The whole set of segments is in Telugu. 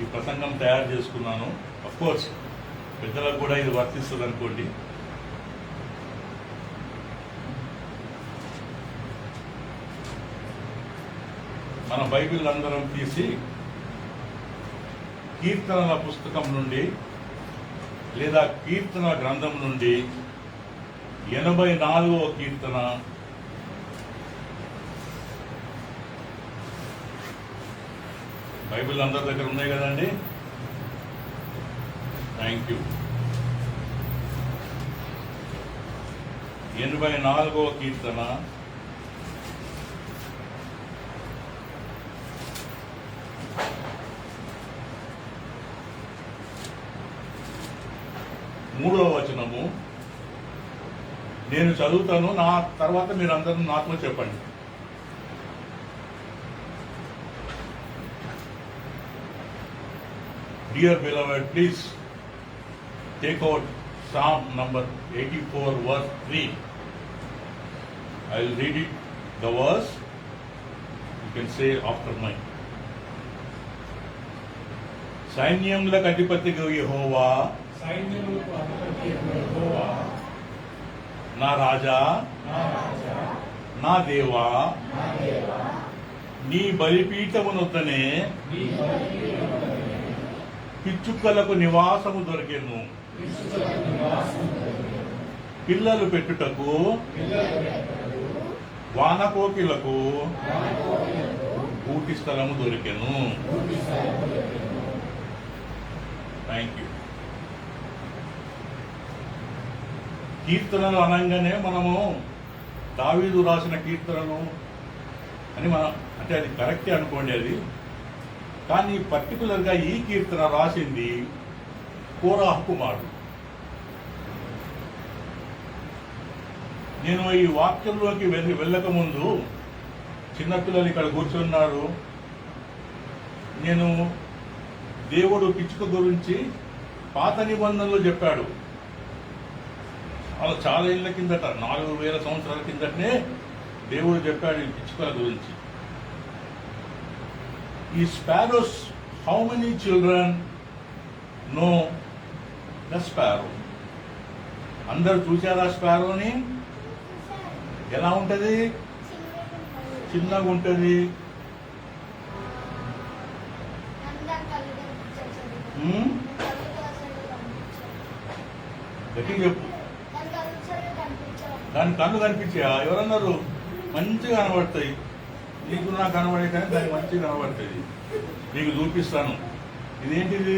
ఈ ప్రసంగం తయారు చేసుకున్నాను. కోర్స్ పెద్దలకు కూడా ఇది వర్తిస్తుంది అనుకోండి. మన బైబిల్ అందరం తీసి కీర్తనల పుస్తకం నుండి లేదా కీర్తన గ్రంథం నుండి 84వ కీర్తన బైబిల్ అందరి దగ్గర ఉన్నాయి కదండి. Thank you. 84వ కీర్తన మూడవ వచనము నేను చదువుతాను, నా తర్వాత మీరు అందరూ నాతో చెప్పండి. Dear beloved, please take out Psalm number 84 verse 3. I will read it, the verse. You can say after mine. సైన్యములకు అధిపతిగా యెహోవా, నా రాజా, నా దేవా, నీ బలిపీఠమునొద్దనే పిచ్చుకలకు నివాసము దొరికెను. పిల్లలు పెట్టుటకు వానకోకిలకు గూటి స్థలము దొరికెను. Thank you. కీర్తనలు అనగానే మనము దావీదు రాసిన కీర్తనలు అని మనం అంటే అది కరెక్టే అనుకోండి అది. కానీ పర్టికులర్గా ఈ కీర్తన రాసింది కోరాహు కుమారుడు. నేను ఈ వాక్యంలోకి వెళ్ళక ముందు చిన్నపిల్లలు ఇక్కడ కూర్చున్నారు. నేను దేవుడు పిచ్చుక గురించి పాత నిబంధనలు చెప్పాడు. అలా చాలా ఏళ్ల కిందట, 4000 సంవత్సరాల కిందటనే దేవుడు చెప్పాడు ఈ పిచ్చుకల గురించి. ఈ sparrows, how many children know the sparrow? అందరు చూశారా స్పారోని? ఎలా ఉంటది? చిన్నగా ఉంటది. గట్టిగా చెప్పు. దాని కళ్ళు కనిపించాయా? ఎవరన్నారు? మంచిగా కనబడతాయి. నీకు నాకు కనబడే కానీ దానికి మంచిగా కనబడుతుంది. నీకు చూపిస్తాను. ఇదేంటిది?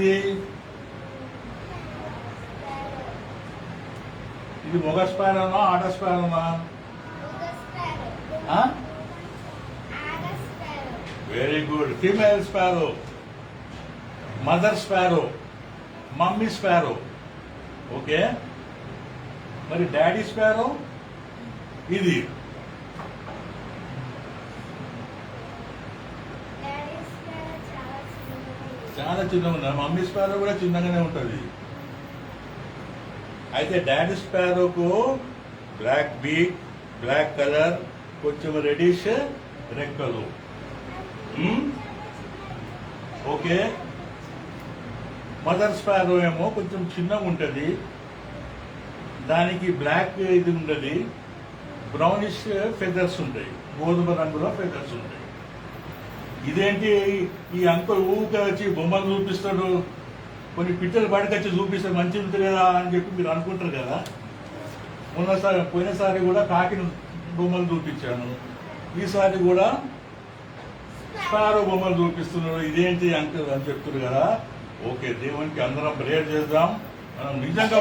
ఇది మొగ స్పారోనా ఆడ స్పారోనా? Very good. Female sparrow, mother sparrow, mummy sparrow. Okay. మరి డాడీ స్పారో ఇది. చాలా చిన్నగా ఉంది. మమ్మీ స్పారో కూడా చిన్నగానే ఉంటుంది. అయితే డాడీ స్పారోకు బ్లాక్ బీక్, బ్లాక్ కలర్, కొంచెం రెడిష్ రెక్కలు. ఓకే. మదర్ స్పారో ఏమో కొంచెం చిన్నగా ఉంటుంది. దానికి బ్లాక్ ఇది ఉండదు, బ్రౌనిష్ ఫెదర్స్ ఉంటాయి, గోధుమ రంగులో ఫెదర్స్ ఉంటాయి. ఇదేంటి ఈ అంకుల్ ఊరికే వచ్చి బొమ్మలు చూపిస్తాడు, కొన్ని పిట్టలు బయటకొచ్చి చూపిస్తే మంచిది ఉంటుంది కదా అని చెప్పి మీరు అనుకుంటారు కదా. పోయినసారి కూడా కాకిని బొమ్మలు చూపించాను, ఈసారి కూడా స్పారో బొమ్మలు చూపిస్తున్నాడు. ఇదేంటి అంకుల్ అని చెప్తున్నారు కదా. ఓకే, దేవునికి అందరం ప్రేయర్ చేద్దాం. మనం నిజంగా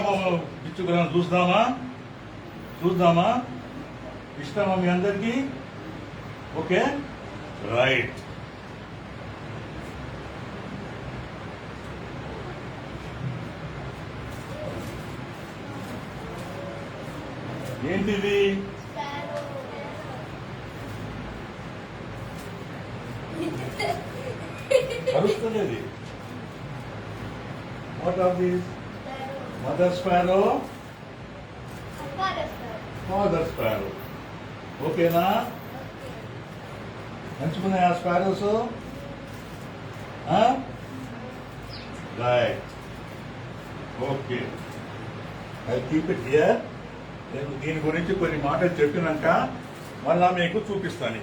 పిచ్చుకలను చూద్దామా? ఇష్టమా మీ అందరికీ? Okay, right. ఏంటిది? కలుస్తున్నది. What are these? Mother sparrow, father sparrow. ఓకేనా? మంచుకున్నాయి ఆ sparrows. Right. Okay, I keep it here. నేను దీని గురించి కొన్ని మాటలు చెప్పినాక మళ్ళా మీకు చూపిస్తాను.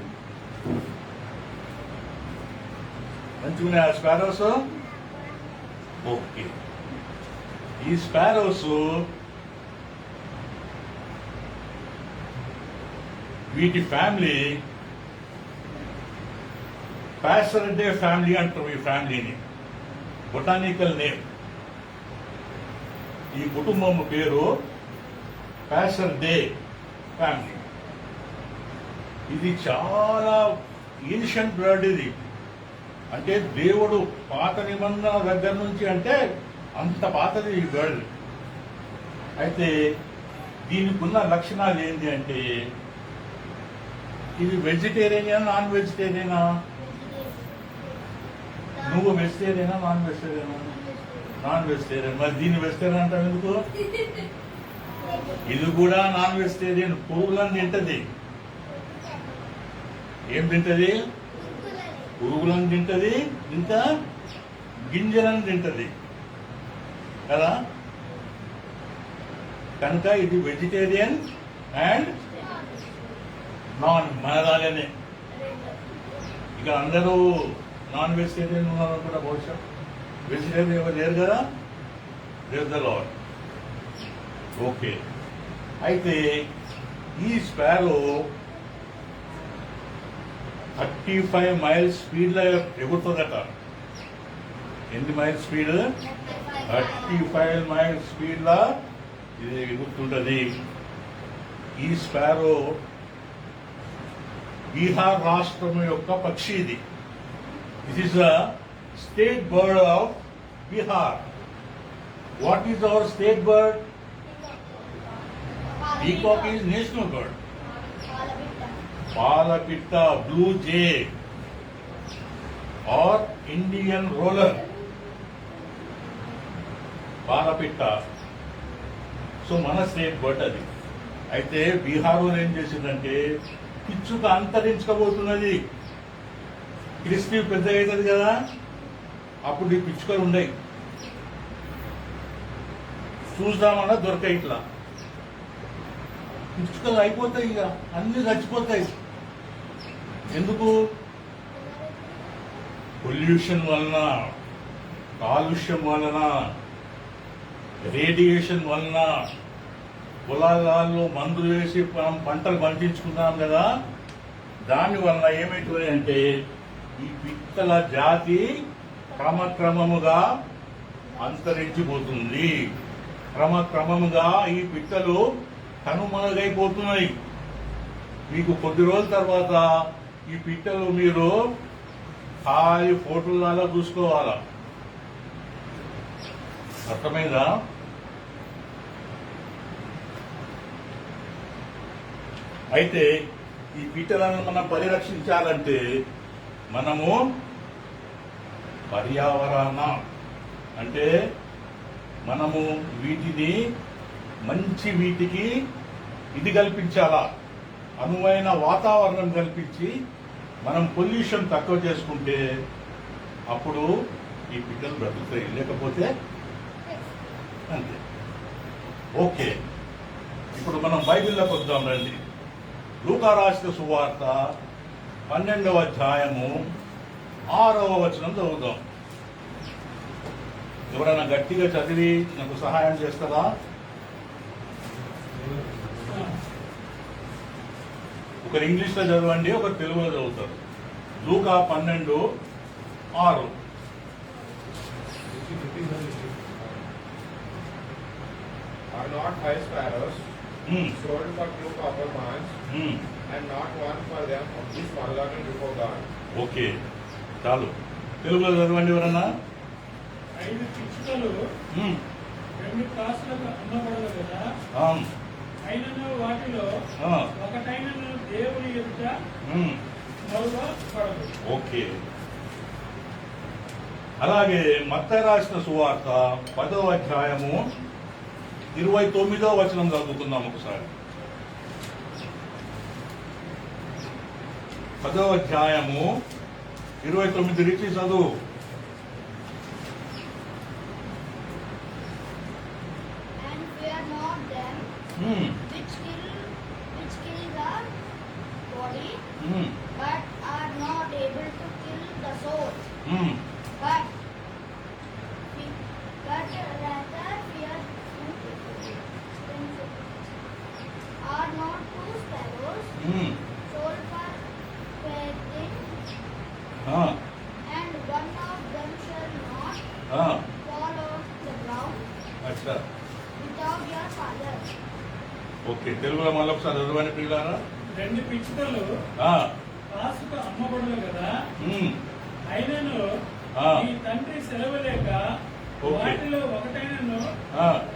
మంచిగా స్పారోస్. ఓకే, ఈ స్పారోస్ వీటి ఫ్యామిలీ ప్యాసర్డే ఫ్యామిలీ అంటారు. ఈ ఫ్యామిలీని బొటానికల్ నేమ్. ఈ కుటుంబం పేరు ప్యాసర్డే ఫ్యామిలీ. ఇది చాలా ఏన్షియంట్ బర్డ్. ఇది అంటే దేవుడు పాత నిబంధన దగ్గర నుంచి, అంటే అంత పాతది ఈ బర్డ్. అయితే దీనికి ఉన్న లక్షణాలు ఏంటి అంటే, ఇది వెజిటేరియనా నాన్ వెజిటేరియనా? నువ్వు వెజిటేరియనా నాన్ వెజిటేరియనా? Non vegetarian. మరి దీన్ని వెజిటేరియన్ అంటావు ఎందుకు? ఇది కూడా నాన్ వెజిటేరియన్. పురుగులను తింటది. ఏం తింటది? పురుగులను తింటది, ఇంకా గింజలను తింటది కదా. కనుక ఇది వెజిటేరియన్ అండ్ నాన్. మనలాగానే ఇక అందరూ నాన్ వెజిటేరియన్ ఉన్నారు కూడా. బహుశా వెజిటేరియన్ ఎవరు లేరు కదా. There the lord. ఓకే, అయితే ఈ స్పారో 35 మైల్స్ స్పీడ్ లో ఎగురుతుందట. ఎన్ని మైల్స్ స్పీడ్? 35 మైల్స్ స్పీడ్ లా ఇది ఎగురుతుంటది. ఈ స్పారో బీహార్ రాష్ట్రం యొక్క పక్షి. ఇది this is the state bird of Bihar. What is our state bird? Peacock is national bird. పాలపిట్ట, బ్లూ జే और ఇండియన్ రోలర్. పాలపిట్ట. సో మన స్టేట్ బర్డ్ అది. అయితే బీహార్ ఏం చేసిందంటే, పిచ్చుక అంతరించకపోతున్నది. క్రిస్పీ పెద్ద అవుతుంది కదా, అప్పుడు ఈ పిచ్చుకలు ఉండయి. చూద్దామన్నా దొరకాయి. ఇట్లా పిచ్చుకలు అయిపోతాయి, ఇక అన్ని చచ్చిపోతాయి. ఎందుకు? పొల్యూషన్ వలన, కాలుష్యం వలన, రేడియేషన్ వలన, పొలాల్లో మందులు వేసి మనం పంటలు పండించుకుంటాం కదా. దాని వలన ఏమైతుంది అంటే, ఈ పిట్టల జాతి క్రమక్రమముగా అంతరించిపోతుంది. క్రమక్రమముగా ఈ పిట్టలు కనుమరుగైపోతున్నాయి. మీకు కొద్ది రోజుల తర్వాత ఈ పిట్టలు మీరు ఖాళీ ఫోటోలలో చూసుకోవాలా. అర్థమైందా? అయితే ఈ పిట్టలను మనం పరిరక్షించాలంటే మనము పర్యావరణ అంటే మనము వీటిని మంచి వీటికి ఇది కల్పించాలా, అనువైన వాతావరణం కల్పించి మనం పొల్యూషన్ తక్కువ చేసుకుంటే అప్పుడు ఈ పిట్టలు బ్రతుకుతాయి. లేకపోతే అంతే. ఓకే, ఇప్పుడు మనం బైబిల్లోకి వద్దాం రండి. లూకా రాసిన సువార్త 12వ అధ్యాయము 6వ వచనం చదువుదాం. ఎవరైనా గట్టిగా చదివి నాకు సహాయం చేస్తారా? ఒకరు ఇంగ్లీష్లో చదవండి, ఒకరు తెలుగులో చదువుతారు. లూకా 12:6. Are not 5 sparrows sold for 2 copper coins, and not one for them of this forgotten before God? Okay, చాలు. తెలుగులో చదవండి ఎవరన్నా. 5 పిచ్చుకలు 2 కాసులకు అమ్మబడదు కదా, అయినను వాటిలో ఒకటైనను దేవుని ఎదుట మరువబడదు. ఓకే, అలాగే మత్తయి రాసిన సువార్త 10వ అధ్యాయము 29వ వచనం చదువుకుందాం ఒకసారి. 10వ అధ్యాయము 29 రిచి చదువు. But rather fear are not two sparrows sold for farthing, and one of them shall not fall on the ground అచ్చా without your Father. ఓకే, తెలుగులో మళ్ళీ ఒకసారి చదవని పిల్లారా. రెండు పిచ్చుకలు కాసుకు అమ్మబడును కదా, అయినను నీ తండ్రి సెలవు లేక వాటిలో ఒకటైనను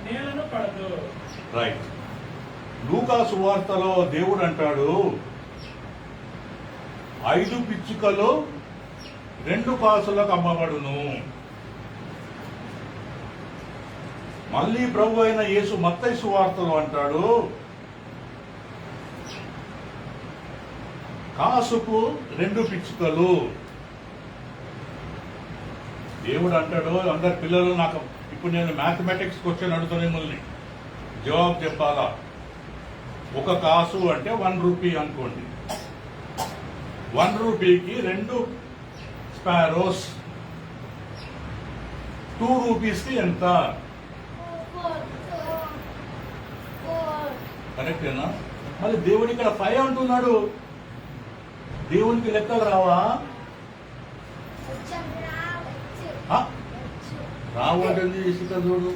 నేలను పడదు. రైట్. లూకా సువార్తలో దేవుడు అంటాడు, 5 పిచ్చుకలు 2 కాసులకు అమ్మబడును. మళ్ళీ ప్రభు అయిన యేసు మత్తయి సువార్తలో అంటాడు, కాసుకు 2 పిచ్చుకలు. దేవుడు అంటాడు, అందరు పిల్లలు, నాకు ఇప్పుడు నేను మ్యాథమెటిక్స్ క్వశ్చన్ అడుగుతాను, మిమ్మల్ని జవాబు చెప్పాలా. 1 కాసు అంటే 1 రూపీ అనుకోండి. 1 రూపీకి 2 స్పారోస్, 2 రూపీస్కి ఎంత? కరెక్టేనా? మళ్ళీ దేవుడు ఇక్కడ 5 అంటున్నాడు. దేవునికి లెక్కలు రావా? రావటండి ఇసుక చూడు.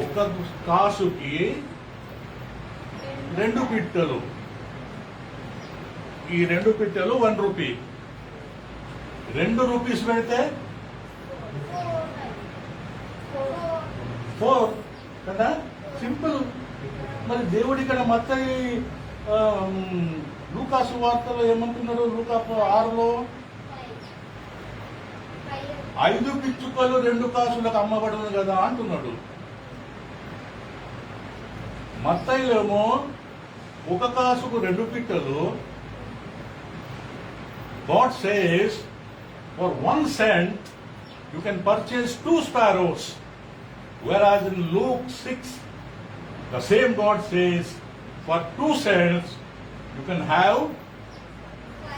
1 కాసుకి 2 పిట్టలు. ఈ 2 పిట్టలు 1 రూపీ. 2 రూపీస్ పెడితే 4 కదా, సింపుల్. మరి దేవుడు ఇక్కడ మత్తయి లూకా సువార్తలో ఏమంటున్నాడు? లూకా 6లో 5 పిచ్చుకలు 2 కాసులకు అమ్మబడును కదా అంటున్నాడు. మత్తయిలేమో 1 కాసుకు 2 పిట్టలు. God says for 1 cent you can purchase 2 sparrows, whereas in Luke 6 the same God says for 2 cents you can have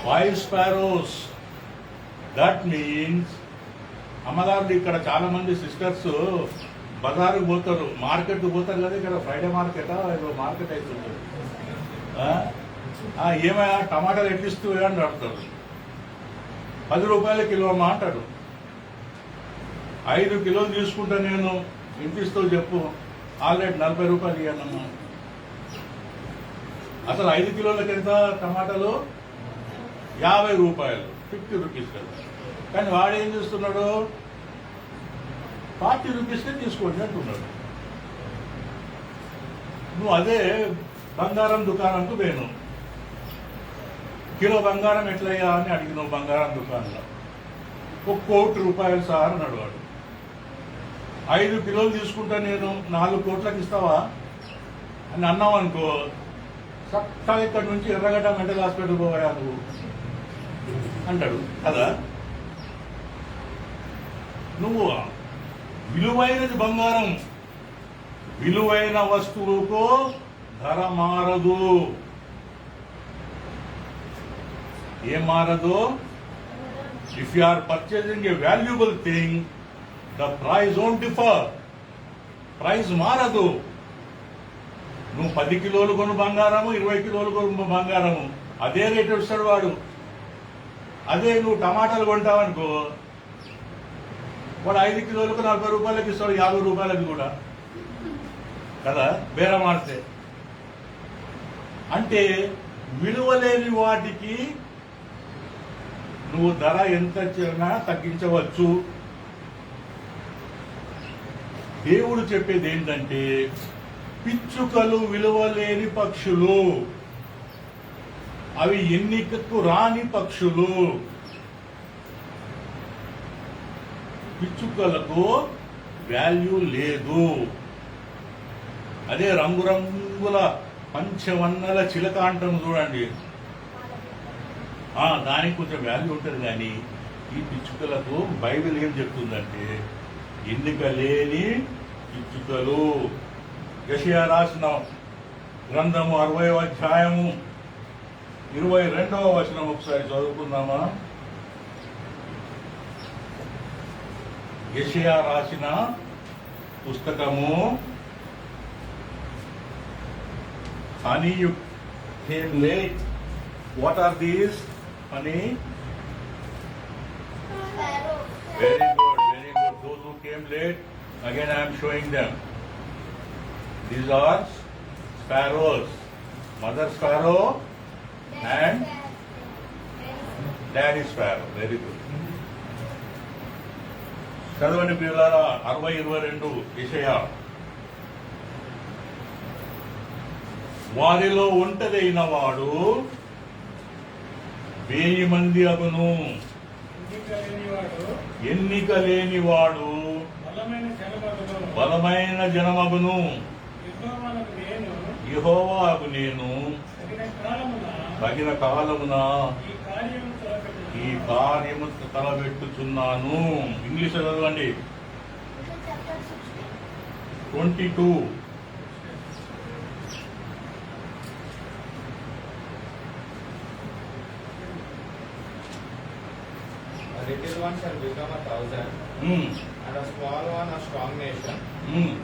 5 sparrows. That means అమ్మగారు, ఇక్కడ చాలా మంది సిస్టర్స్ బజారుకు పోతారు, మార్కెట్కి పోతారు కదా. ఇక్కడ ఫ్రైడే మార్కెటా ఏదో మార్కెట్ అవుతుంది. ఏమైనా టమాటాలు ఎట్లిస్తూ అని అడుగుతారు. 10 రూపాయల కిలో అమ్మా అంటాడు. 5 కిలోలు తీసుకుంటా నేను, ఎంత ఇస్తావు చెప్పు? ఆల్రెడీ 40 రూపాయలు ఇవ్వనమ్మా. అసలు 5 కిలోలకి ఎంత టమాటాలు? 50 రూపాయలు, 50 రూపీస్ కదా. కానీ వాడు ఏం చేస్తున్నాడు? 40 రూపీస్కే తీసుకోండి అంటున్నాడు. నువ్వు అదే బంగారం దుకాణంకు పోయాను, కిలో బంగారం ఎట్లయ్యా అని అడిగినావు బంగారం దుకాణంలో. 1 కోటి రూపాయలు సార్ అన్నాడు వాడు. 5 కిలోలు తీసుకుంటా నేను, 4 కోట్లకు ఇస్తావా అని అన్నావు అనుకో, చక్కగా ఇక్కడ నుంచి ఎర్రగడ్డ మెంటల్ హాస్పిటల్ పోయా నువ్వు అంటాడు కదా. నువ్వు విలువైనది బంగారం, విలువైన వస్తువుకు ధర మారదు. ఏం మారదు? If you are purchasing a valuable thing, the price won't differ. Price మారదు. నువ్వు 10 కిలోలు కొను బంగారము, 20 కిలోలు కొను బంగారము, అదే రేటు ఇస్తాడు వాడు. అదే నువ్వు టమాటాలు కొంటావనుకో, వాడు 5 కిలోలకు 40 రూపాయలకి ఇస్తాడు, 50 రూపాయలకి కూడా కదా బేరం ఆడితే. అంటే విలువలేని వాటికి నువ్వు ధర ఎంత చిన్నా తగ్గించవచ్చు. దేవుడు చెప్పేది ఏంటంటే, పిచ్చుకలు విలువలేని పక్షులు, అవి ఎన్నికకు రాని పక్షులు. పిచ్చుకలకు వాల్యూ లేదు. అదే రంగురంగుల పంచవన్నెల చిలక అంటాం చూడండి, దానికి కొంచెం వాల్యూ ఉంటుంది. కానీ ఈ పిచ్చుకలకు బైబిల్ ఏం చెప్తుందంటే, ఎన్నిక లేని పిచ్చుకలు. యెషయా రాసిన గ్రంథము 60వ అధ్యాయము 22వ వచనం ఒకసారి చదువుకుందామా? యెషయా రాసిన పుస్తకము. Honey, you came late. What are these, honey? Sparrow. Very good, very good. Those who came late, again I am showing them. These are sparrows. Mother sparrow and daddy sparrow. Very good. చదవండి పిల్లలారా, 60:22 యెషయా. వారిలో ఒంటరైన వాడు 1000 మంది అగును, ఎన్నిక లేని వాడు బలమైన జనమగును. యెహోవాకు నేను తగిన కాలమున ఈ కార్యము తలబెట్టుచున్నాను. ఇంగ్లీష్ చదవండి. 22. A little one shall become 1,000, and a small one a strong nation.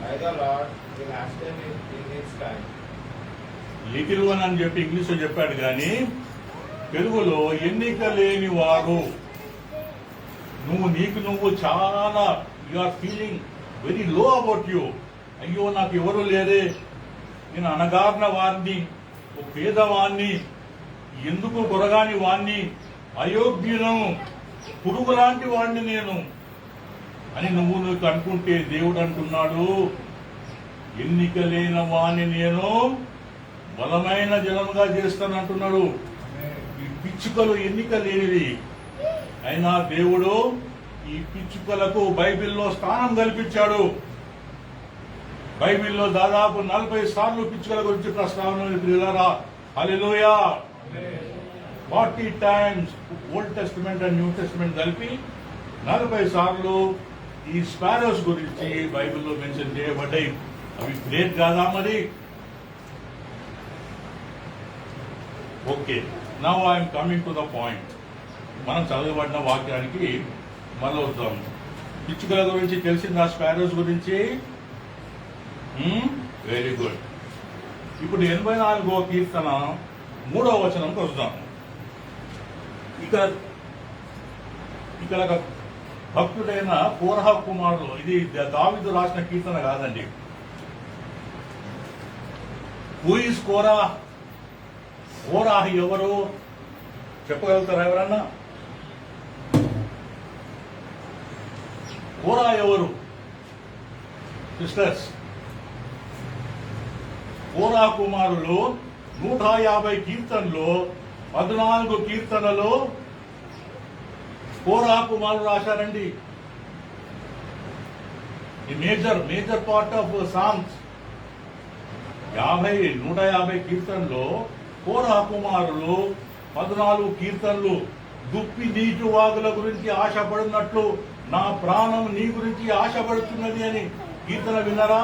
I, the Lord, will hasten it in its time. Little one అని చెప్పి ఇంగ్లీష్ లో చెప్పాడు కానీ తెలుగులో ఎన్నిక లేని వారు. నువ్వు చాలా you are feeling very low about you. అయ్యో నాకు ఎవరు లేరే, నేను అనగారిన వారిని, ఒక పేదవాణ్ణి, ఎందుకు కొరగాని వాణ్ణి, అయోగ్యును, పురుగు లాంటి వాడిని నేను అని నువ్వు అనుకుంటే దేవుడు అంటున్నాడు, ఎన్నిక లేని వాణ్ణి నేను బలమైన జనముగా చేస్తానంటున్నాడు. ఈ పిచ్చుకలు ఎన్నిక లేనివి అయినా దేవుడు ఈ పిచ్చుకలకు బైబిల్లో స్థానం కల్పించాడు. బైబిల్లో దాదాపు 40 సార్లు పిచ్చుకల గురించి ప్రస్తావన. హల్లెలూయా. 40 times old testament and new testament కలిపి 40 సార్లు ఈ స్పారోస్ గురించి బైబిల్లో మెన్షన్ చేయబడ్డాయి. అవి గ్రేట్ కాదా మరి? Okay, now I'm coming to the point. మనం చదవబడిన వాక్యానికి మళ్ళీ వద్దాం. పిచ్చుకల గురించి తెలిసిందా? స్పారోస్ గురించి? Very good. ఇప్పుడు 84వ కీర్తన 3వ వచనంకి వద్దాం. ఇక్కడ భక్తుడైన కోరహ కుమారుడు, ఇది దావీదు రాసిన కీర్తన కాదండి. హూ ఈజ్ కోరా? కోరాహ్ ఎవరు చెప్పగలుగుతారా ఎవరన్నా? కోరా ఎవరు సిస్టర్స్? కోరా కుమారులు 150 కీర్తనలో 14 కీర్తనలో కోరా కుమారులు రాశారండి. ఈ మేజర్ పార్ట్ ఆఫ్ సాంగ్స్ 150 కీర్తనలో కోరా కుమారులు 14 కీర్తనలు. దుప్పి నీటి వాగుల గురించి ఆశపడినట్లు నా ప్రాణం నీ గురించి ఆశపడుతున్నది అని కీర్తన విన్నారా?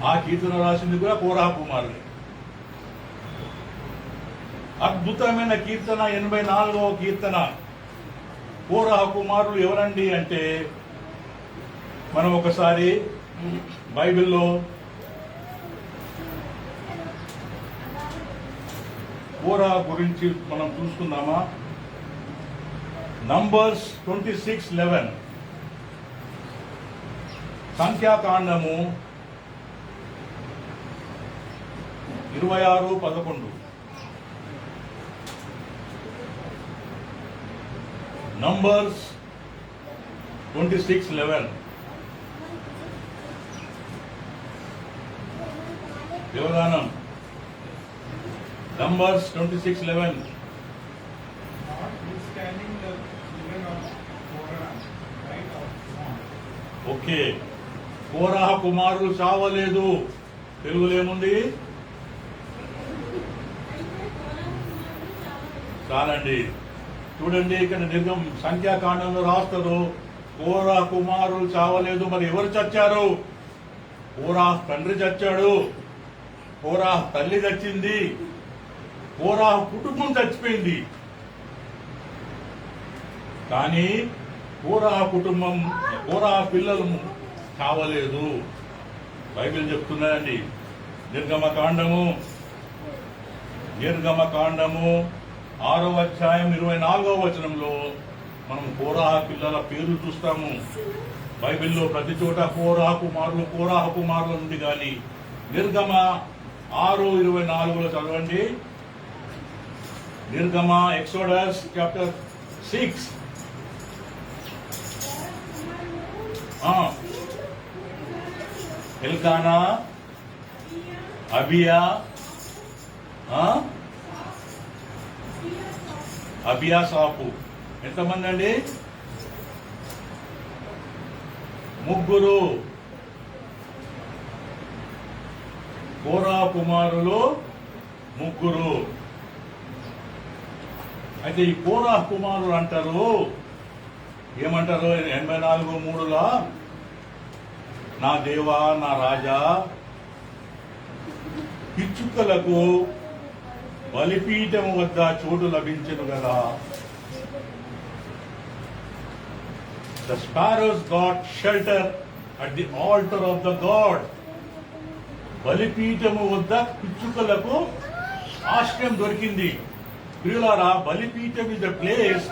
ఆ కీర్తన రాసింది కూడా కోరా కుమారులే. అద్భుతమైన కీర్తన 84వ కీర్తన. కోరా కుమారులు ఎవరండి అంటే, మనం ఒకసారి బైబిల్లో కోరా గురించి మనం చూసుకుందామా? నంబర్స్ 26:11, సంఖ్యాకాండము 26:11. నంబర్స్ 26:11. దేవదానం నంబర్స్ 26:11. ఓకే, కోరాహ కుమారులు చావలేదు. తెలుగులో ఏముంది? చాలండి. చూడండి, ఇక్కడ నిర్గం సంఖ్యాకాండంలో రాస్తారు కోరా కుమారులు చావలేదు. మరి ఎవరు చచ్చారు? కోరా తండ్రి చచ్చాడు. కోరాహు తల్లి చచ్చింది, కోరాహు కుటుంబం చచ్చిపోయింది. కానీ కోరాహు కుటుంబం, కోరాహు పిల్లలు కావలేదు. బైబిల్ చెప్తున్నదండి. నిర్గమకాండము 6వ అధ్యాయం 24వ వచనంలో మనం కోరాహు పిల్లల పేర్లు చూస్తాము. బైబిల్లో ప్రతి చోట కోరాహు కుమారులు ఉంది. కానీ నిర్గమ 6:24లో చదవండి. నిర్గమ ఎక్సోడస్ చాప్టర్ 6. ఎల్కానా, అబియా, అబియాసాపు. ఎంతమంది అండి? 3. కోరా కుమారులు 3. అయితే ఈ కోరా కుమారులు అంటారు, ఏమంటారు? 84:3లో నా దేవా, నా రాజా, పిచ్చుకలకు బలిపీఠం వద్ద చోటు లభించను కదా. The sparrows got shelter at the altar of the God. బలిపీఠము వద్ద పిచ్చుకలకు ఆశ్రయం దొరికింది. ప్రియులారా, బలిపీఠం is the place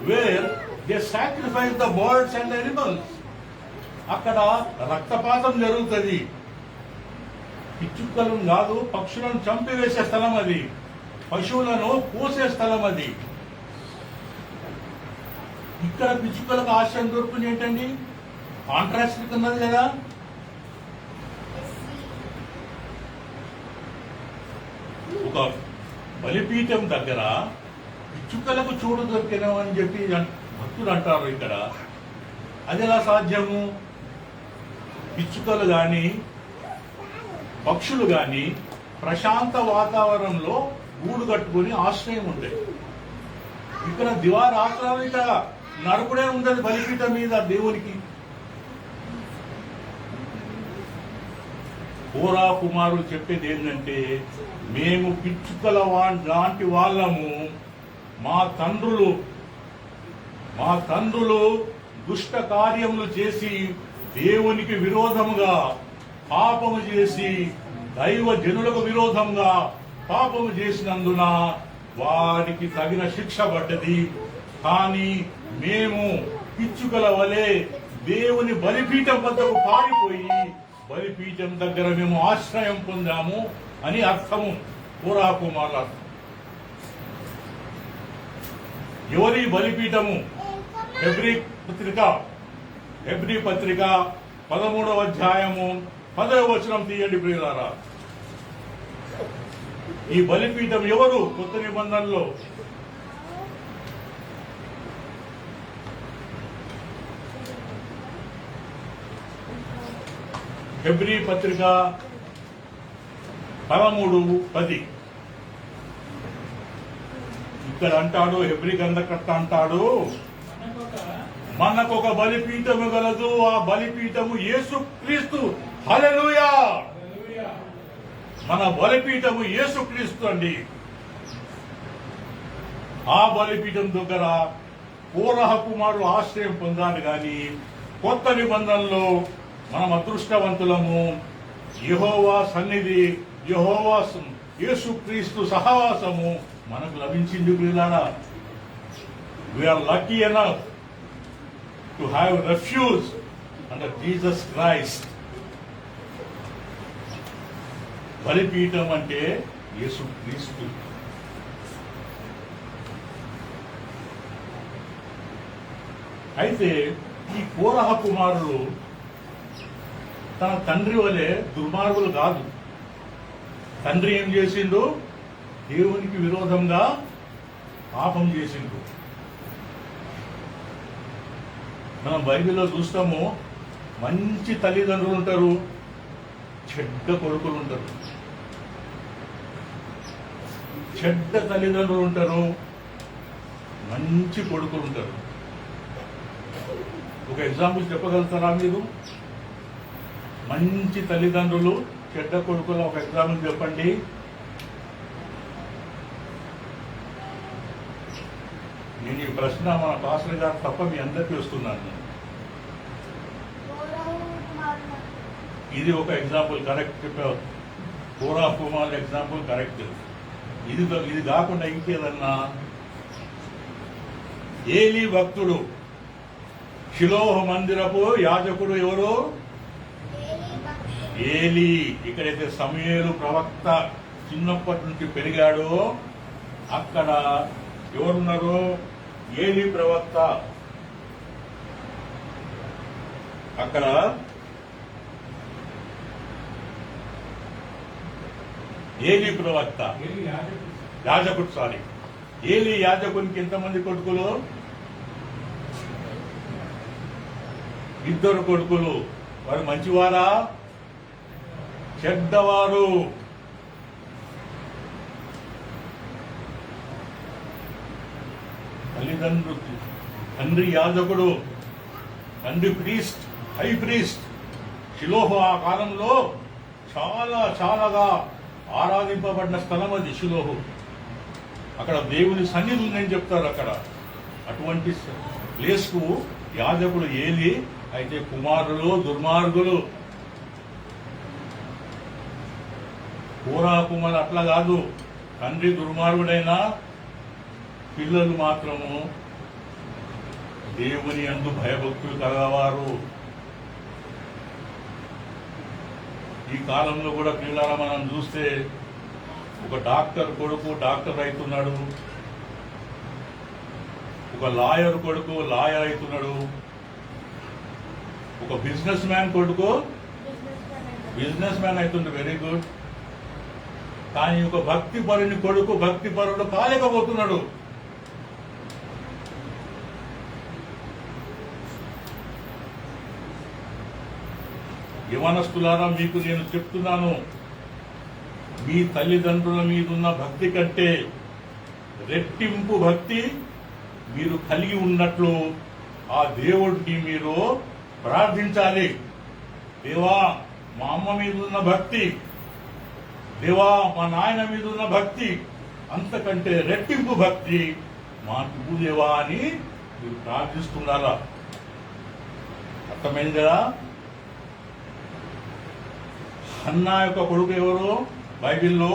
where they sacrifice the birds and animals. అక్కడ రక్తపాతం జరుగుతుంది. పిచ్చుకలను కాదు, పక్షులను చంపివేసే స్థలం అది, పశువులను కోసే స్థలం అది. ఇక్కడ పిచ్చుకలకు ఆశ్రయం దొరుకుతుంది ఏంటండి? కాంట్రాస్ట్ ఉన్నది కదా. ఒక బలిపీఠం దగ్గర పిచ్చుకలకు చోటు దొరికినాం అని చెప్పి భక్తులు అంటారు. ఇక్కడ అది ఎలా సాధ్యము? పిచ్చుకలు గాని పక్షులు గాని ప్రశాంత వాతావరణంలో గూడు కట్టుకుని ఆశ్రయం ఉంటాయి. ఇక్కడ దివారాత్రాలు ఇక్కడ నరకుడే ఉండదు బలిపీఠం మీద దేవునికి. కోరా కుమారులు చెప్పేది ఏంటంటే, మేము పిచ్చుకల లాంటి వాళ్ళము. మా తండ్రులు దుష్ట కార్యములు చేసి దేవునికి విరోధముగా పాపము చేసి దైవ జనులకు విరోధంగా పాపము చేసినందున వారికి తగిన శిక్ష పడ్డది. కానీ మేము పిచ్చుకల వలె దేవుని బలిపీఠం వద్దకు పారిపోయి బలిపీఠం దగ్గర మేము ఆశ్రయం పొందాము అని అర్థము. కోరా కుమారుల అర్థం. ఎవరి బలిపీఠము? హెబ్రీ పత్రిక 13వ అధ్యాయము 10వ వచనం తీయండి ప్రియులారా. ఈ బలిపీఠం ఎవరు? కొత్త నిబంధనలో హెబ్రీ పత్రిక 13:10 ఇక్కడ అంటాడు, హెబ్రీ గ్రంథకర్త అంటాడు, మనకొక బలిపీఠము గలదు, ఆ బలిపీఠము యేసుక్రీస్తు. హల్లెలూయా! మన బలిపీఠము యేసుక్రీస్తు అండి. ఆ బలిపీఠం దగ్గర కోరహ కుమారుడు ఆశ్రయం పొందాడు. గాని కొత్త నిబంధనలో మనం అదృష్టవంతులము. యెహోవా సన్నిధి, యెహోవా యేసుక్రీస్తు సహవాసము మనకు లభించింది ప్రియులారా. We are lucky enough to have refuge under Jesus Christ. బలిపీఠం అంటే యేసుక్రీస్తు. అయితే ఈ కోరహ కుమారులు తన తండ్రి వలె దుర్మార్గులు కాదు. తండ్రి ఏం చేసిండు? దేవునికి విరోధంగా పాపం చేసిండు. మనం బైబిల్లో చూస్తాము, మంచి తల్లిదండ్రులు ఉంటారు, చెడ్డ కొడుకులు ఉంటారు. చెడ్డ తల్లిదండ్రులు ఉంటారు, మంచి కొడుకులు ఉంటారు. ఒక ఎగ్జాంపుల్ చెప్పగలుగుతారా మీరు? మంచి తల్లిదండ్రులు, చెడ్డ కొడుకుల ఒక ఎగ్జాంపుల్ చెప్పండి. నేను ఈ ప్రశ్న మన పాస్టర్ గారు తప్ప మీ అందరికీ వస్తున్నాను. కోరహు కుమారుడు. ఇది ఒక ఎగ్జాంపుల్, కరెక్ట్ చెప్పావు. కోరా కుమార్ ఎగ్జాంపుల్ కరెక్ట్. ఇది కాకుండా ఇంకేదన్నా, ఏలీ భక్తుడు, షిలోహు మందిరపు యాజకుడు ఎవరు? ఏలీ భక్తుడు. ఏలీ. ఇక్కడైతే సమూయేలు ప్రవక్త చిన్నప్పటి నుంచి పెరిగాడో అక్కడ ఎవరున్నారు? ఏలీ ప్రవక్త. అక్కడ ఏలీ ప్రవక్త, యాజకుడు. సారీ, ఏలీ యాజకునికి ఎంతమంది కొడుకులు? 2 కొడుకులు. వారు మంచివారా చెడ్డవారు? తల్లిదండ్రులు, తండ్రి యాజకుడు, తండ్రి ప్రీస్ట్, హై ప్రీస్ట్. షిలోహు ఆ కాలంలో చాలాగా ఆరాధింపబడిన స్థలం అది షిలోహు. అక్కడ దేవుని సన్నిధి ఉందని చెప్తారు. అక్కడ అటువంటి ప్లేస్ కు యాజకుడు ఏలి. అయితే కుమారులు దుర్మార్గులు. కోరా కుమారు అట్లా కాదు. తండ్రి దుర్మార్గుడైనా పిల్లలు మాత్రము దేవుని యందు భయభక్తులు కలవారు. ఈ కాలంలో కూడా పిల్లల మనం చూస్తే ఒక డాక్టర్ కొడుకు డాక్టర్ అవుతున్నాడు, ఒక లాయర్ కొడుకు లాయర్ అవుతున్నాడు, ఒక బిజినెస్ మ్యాన్ కొడుకు బిజినెస్ మ్యాన్ అవుతుండే. Very good. కానీ ఒక భక్తి పరుని కొడుకు భక్తి పరుడు కాలేకపోతున్నాడు. యవనస్తులారా, మీకు నేను చెప్తున్నాను, మీ తల్లిదండ్రుల మీదున్న భక్తి కంటే రెట్టింపు భక్తి మీరు కలిగి ఉన్నట్లు ఆ దేవుడిని మీరు ప్రార్థించాలి. దేవా, మా అమ్మ మీద ఉన్న భక్తి, దేవా మా నాయన మీద ఉన్న భక్తి, అంతకంటే రెట్టింపు భక్తి మాకు దేవా అని మీరు ప్రార్థిస్తున్నారా? అర్థమైంది కదా? హన్నా యొక్క కొడుకు ఎవరు బైబిల్లో?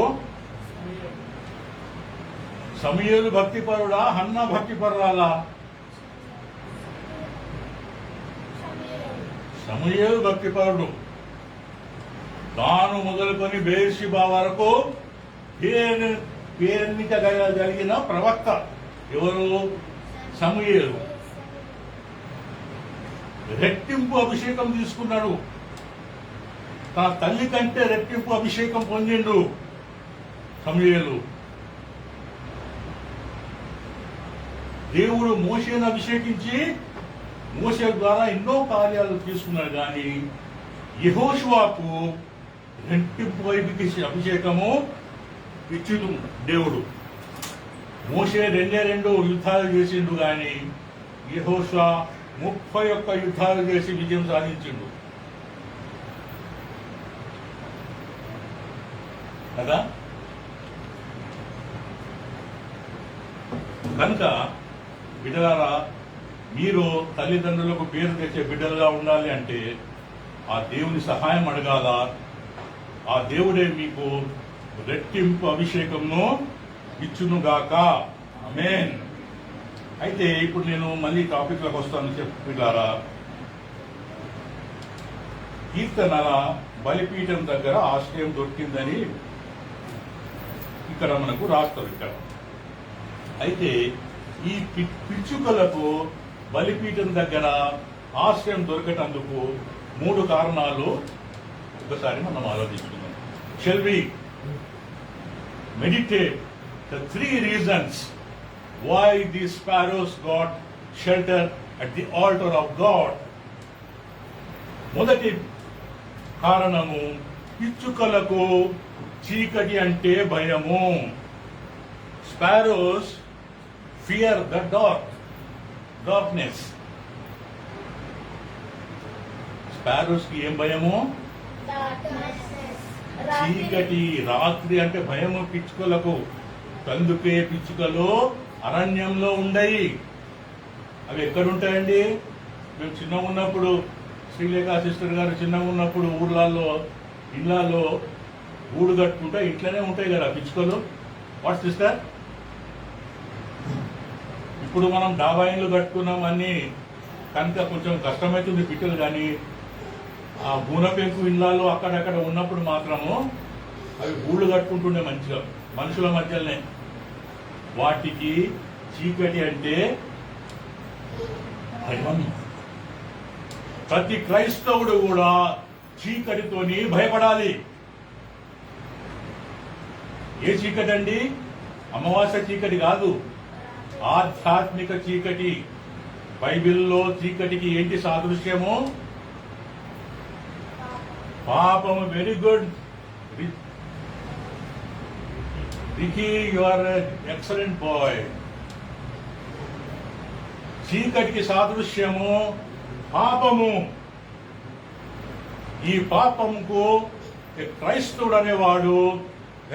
సమూయేలు భక్తిపరుడా, హన్నా భక్తిపరురాలా? సమూయేలు భక్తిపరుడు. తాను మొదలుకొని బెయేర్షెబా వరకు పేరెన్నిక కలిగిన ప్రవక్త ఎవరు? సమూయేలు. రెట్టింపు అభిషేకం తీసుకున్నాడు. తన తల్లి కంటే రెట్టింపు అభిషేకం పొందిండు సమూయేలు. దేవుడు మోషేను అభిషేకించి మోషే ద్వారా ఎన్నో కార్యాలు తీసుకున్నాడు. కానీ యెహోషువకు రెట్టింపు అభిషేకము ఇచ్చిండు దేవుడు. మోషే 2 యుద్ధాలు చేసిండు, కానీ యెహోషువ 31 యుద్ధాలు చేసి విజయం సాధించిండు కదా. కనుక బిడ్డలారా, మీరు తల్లిదండ్రులకు పేరు తెచ్చే బిడ్డలుగా ఉండాలి అంటే ఆ దేవుని సహాయం అడగాల. ఆ దేవుడే మీకు రెట్టింపు అభిషేకంను ఇచ్చునుగాక. ఆమేన్. అయితే ఇప్పుడు నేను మళ్ళీ టాపిక్లకు వస్తాను. చెప్పారా, కీర్తనల బలిపీఠం దగ్గర ఆశ్రయం దొరికిందని ఇక్కడ మనకు రాస్తారు. ఇక్కడ అయితే ఈ పిచ్చుకలకు బలిపీఠం దగ్గర ఆశ్రయం దొరకటందుకు 3 కారణాలు ఒకసారి మనం ఆలోచించుకుందాం. Shall we meditate the 3 reasons why these sparrows got shelter at the altar of God? మొదటి కారణము, పిచ్చుకలకు చీకటి అంటే భయము. Sparrows fear the darkness. Sparrows కి ఏం భయము? చీకటి రాత్రి అంటే భయము పిచ్చుకలకు, అందుకే పిచ్చుకలు అరణ్యంలో ఉండయి. అవి ఎక్కడుంటాయండి? మేము చిన్నగా ఉన్నప్పుడు, శ్రీలేఖ సిస్టర్ గారు చిన్నగా ఉన్నప్పుడు ఊర్లలో ఇళ్లలో గూడు కట్టుకుంటా ఇంట్లోనే ఉంటాయి కదా పిచ్చుకలు. What sister? ఇప్పుడు మనం డాబా ఇండ్లు కట్టుకున్నాం అన్ని కనుక కొంచెం కష్టమవుతుంది పిట్టలు, కానీ ఆ బూన పెంకు ఇళ్లలో అక్కడక్కడ ఉన్నప్పుడు మాత్రము అవి గూళ్ళు కట్టుకుంటుండే మంచిగా మనుషుల మధ్యలోనే. వాటికి చీకటి అంటే భయం. ప్రతి క్రైస్తవుడు కూడా చీకటితోని భయపడాలి. ఏ చీకటి అండి? అమావాస్య చీకటి కాదు, ఆధ్యాత్మిక చీకటి. బైబిల్లో చీకటికి ఏంటి సాదృశ్యము? పాపము. Very good Ricky, you are excellent boy. చీకటికి సాదృశ్యము పాపము. ఈ పాపముకు క్రైస్తవుడు అనేవాడు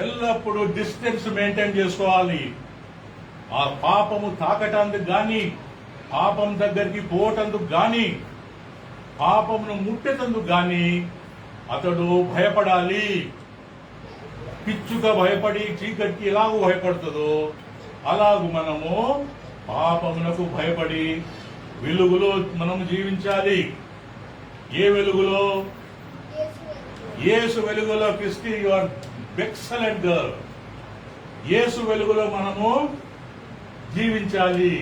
ఎల్లప్పుడూ డిస్టెన్స్ మెయింటైన్ చేసుకోవాలి. ఆ పాపము తాకటానికి గాని, పాపం దగ్గరికి పోవటందుకు గాని, పాపమును ముట్టేటందుకు గాని అతడు భయపడాలి. పిచ్చుక భయపడి చీకటికి ఎలాగూ భయపడుతుందో అలాగూ మనము పాపమునకు భయపడి వెలుగులో మనము జీవించాలి. ఏ వెలుగులో? యేసు వెలుగులో. క్రిస్టి, యు ఆర్ ఎక్సలెంట్ గర్ల్. యేసు వెలుగులో మనము జీవించాలి.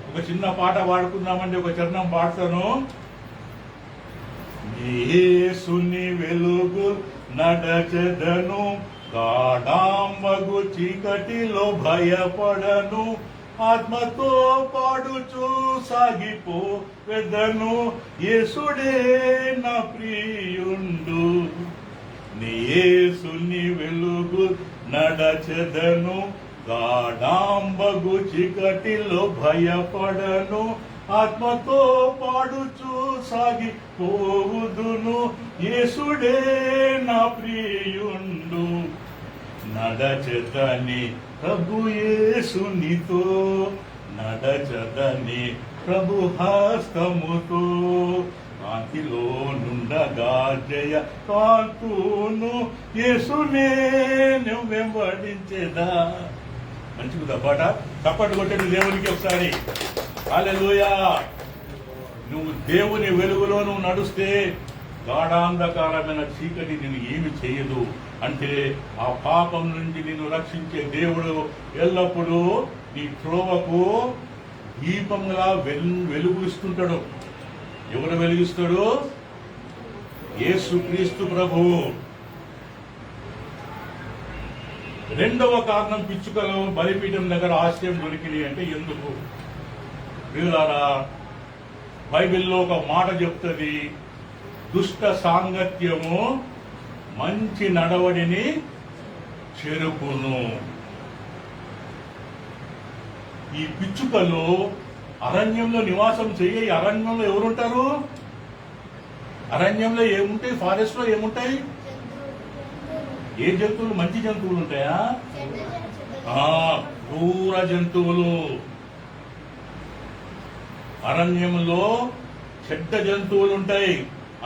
ఒక చిన్న పాట పాడుకుందామండి, ఒక చరణం పాడతాను. యేసుని వెలుగు నడచెదను, గాఢాంబగు చీకటిలో భయపడను, ఆత్మతో పాడుచూ సాగిపోవెదను, యేసుడే నా ప్రియుండు. నీ యేసుని వెలుగు నడచెదను, గాఢాంబగు చీకటిలో భయపడను, ఆత్మతో పాడుచూ సాగిపోవుదును, యేసుడే నా ప్రియుండు. నడచెదని ప్రభు యేసునితో, నడచదని ప్రభు హస్తముతో, కాంతిలో నుండగా జయ కాంతును, యేసునే వెంబడించేదా. మంచిగా పాట. తప్పట్టు కొట్టండి దేవునికి ఒకసారి. హల్లెలూయా. నువ్వు దేవుని వెలుగులో నువ్వు నడుస్తే గాఢాంధకారమైన చీకటి నిన్ను ఏమి చేయదు. అంటే ఆ పాపం నుంచి నిన్ను రక్షించే దేవుడు ఎల్లప్పుడూ నీ త్రోవకు దీపంగా వెలుగుస్తుంటాడు. ఎవరు వెలిగిస్తాడు? యేసుక్రీస్తు ప్రభువు. రెండవ కారణం, పిచ్చుకలు బలిపీఠం దగ్గర ఆశ్రయం దొరికింది అంటే ఎందుకు? ప్రియులారా, బైబిల్లో ఒక మాట చెప్తుంది, దుష్ట సాంగత్యము మంచి నడవడిని చెరుపును. ఈ పిచ్చుకలు అరణ్యంలో నివాసం చేయ. అరణ్యంలో ఎవరుంటారు? అరణ్యంలో ఏముంటాయి? ఫారెస్ట్ లో ఏముంటాయి? ఏ జంతువులు? మంచి జంతువులు ఉంటాయా? క్రూర జంతువులు. అరణ్యంలో చెడ్డ జంతువులు ఉంటాయి.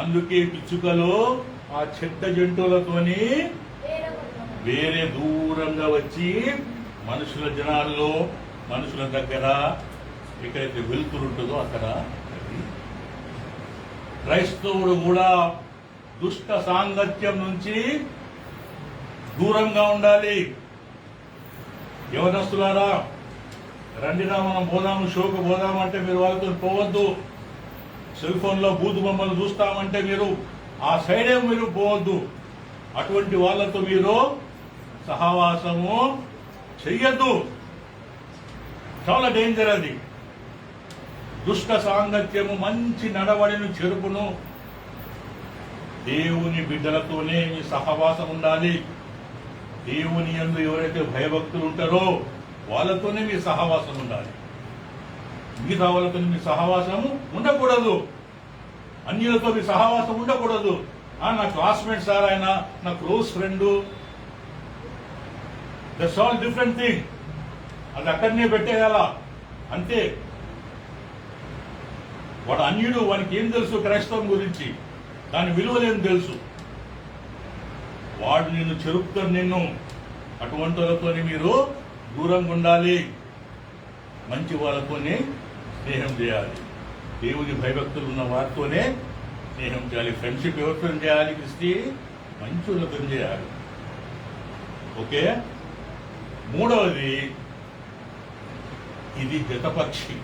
అందుకే పిచ్చుకలు ఆ చెడ్డ జంతువులతోని వేరే దూరంగా వచ్చి మనుషుల జనాల్లో, మనుషుల దగ్గర ఎక్కడైతే వెలుతురుంటుందో అక్కడ. క్రైస్తవుడు కూడా దుష్ట సాంగత్యం నుంచి దూరంగా ఉండాలి. యవనస్తులారా, రండిరా మనం పోదాము, షోకు పోదామంటే మీరు వాళ్ళతో పోవద్దు. సెల్ ఫోన్ లో బూతు బొమ్మలు చూస్తామంటే మీరు ఆ సైడే మీరు పోవద్దు. అటువంటి వాళ్ళతో మీరు సహవాసము చెయ్యొద్దు. చాలా డేంజర్ అది. దుష్ట సాంగత్యము మంచి నడవడిని చెరుపును. దేవుని బిడ్డలతోనే మీ సహవాసం ఉండాలి. దేవుని యందు ఎవరైతే భయభక్తులు ఉంటారో వాళ్ళతోనే మీ సహవాసం ఉండాలి. మిగతా వాళ్ళతో మీ సహవాసము ఉండకూడదు. అన్యులతో మీ సహవాసం ఉండకూడదు. నా క్లాస్మేట్ సార్, ఆయన నా close friend. That's all different thing. అది అక్కడనే పెట్టేయాల అంతే. వాడు అన్యుడు, వానికి ఏం తెలుసు క్రైస్తవం గురించి? దాని విలువలేని తెలుసు. వాడు నిన్ను చెరుపుతాడు. నిన్ను అటువంటి వాళ్ళతో మీరు దూరంగా ఉండాలి. మంచి వాళ్ళతోనే స్నేహం చేయాలి. దేవుని భయభక్తులు ఉన్న వారితోనే స్నేహం చేయాలి. ఫ్రెండ్షిప్ ఎవరితో చేయాలి? క్రిస్టి మంచి వాళ్ళతో చేయాలి. ఓకే. మూడవది, ఇది జతపక్షి.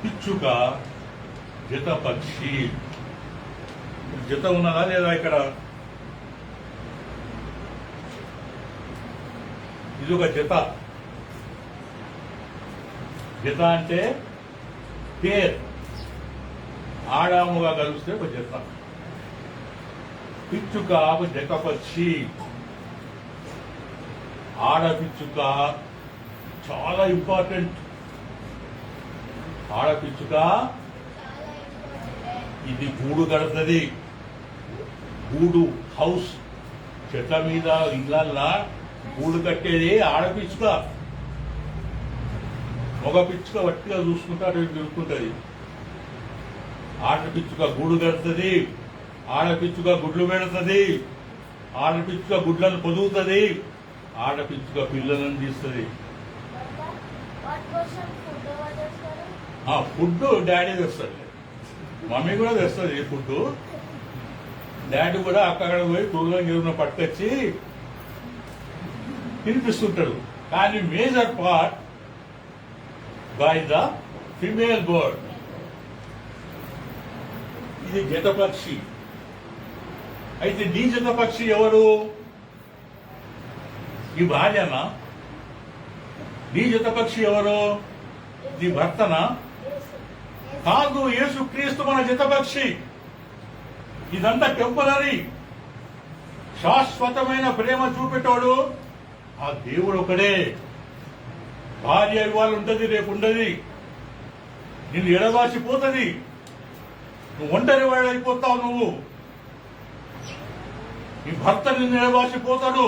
పిచ్చుక జతపక్షి. జత ఉన్నదా లేదా ఇక్కడ? ఇది ఒక జత. జత అంటే పేర్, ఆడాముగా కలిస్తే ఒక జత. పిచ్చుక ఒక జతపక్షి. ఆడపిచ్చుక చాలా ఇంపార్టెంట్. ఆడపిచ్చుక చాలా ఇంపార్టెంట్. ఇది గూడు కడుతుంది. గూడు, హౌస్, చెట్ల మీద, ఇళ్ళల్లా గూడు కట్టేది ఆడపిచ్చుక. మగ పిచ్చుక వట్టిగా చూసుకుంటా తిరుగుతుంటది. ఆడపిచ్చుక గూడు కడుతుంది. ఆడపిచ్చుక గుడ్లు పెడుతుంది. ఆడపిచ్చుక గుడ్లను పొదుగుతుంది. ఆడపిచ్చుక పిల్లలను తీస్తుంది. వాట్ కోసం ఫుడ్ ఎవరు చేస్తారు? ఆ ఫుడ్ డాడీ తెస్తుంది. మమ్మీ కూడా తెస్తుంది ఫుడ్. డాడీ కూడా అక్కడ పోయి ప్రోగ్రాం ఎరువున పట్టుకొచ్చి తినిపిస్తుంటాడు. కానీ major part by the female bird. ఇది జతపక్షి. అయితే నీ జతపక్షి ఎవరు? నీ భార్యనా? నీ జతపక్షి ఎవరు? నీ భర్తనా? కాదు, యేసుక్రీస్తు మన జతపక్షి. ఇదంతా టెంపరరీ. శాశ్వతమైన ప్రేమ చూపెట్టాడు ఆ దేవుడు ఒకడే. భార్య ఇవాళ ఉంటది, రేపు ఉండదు. నిన్ను ఎడబాసిపోతుంది. నువ్వు ఒంటరి వాడైపోతావు. నువ్వు, నీ భర్త నిన్ను ఎడబాసిపోతాడు.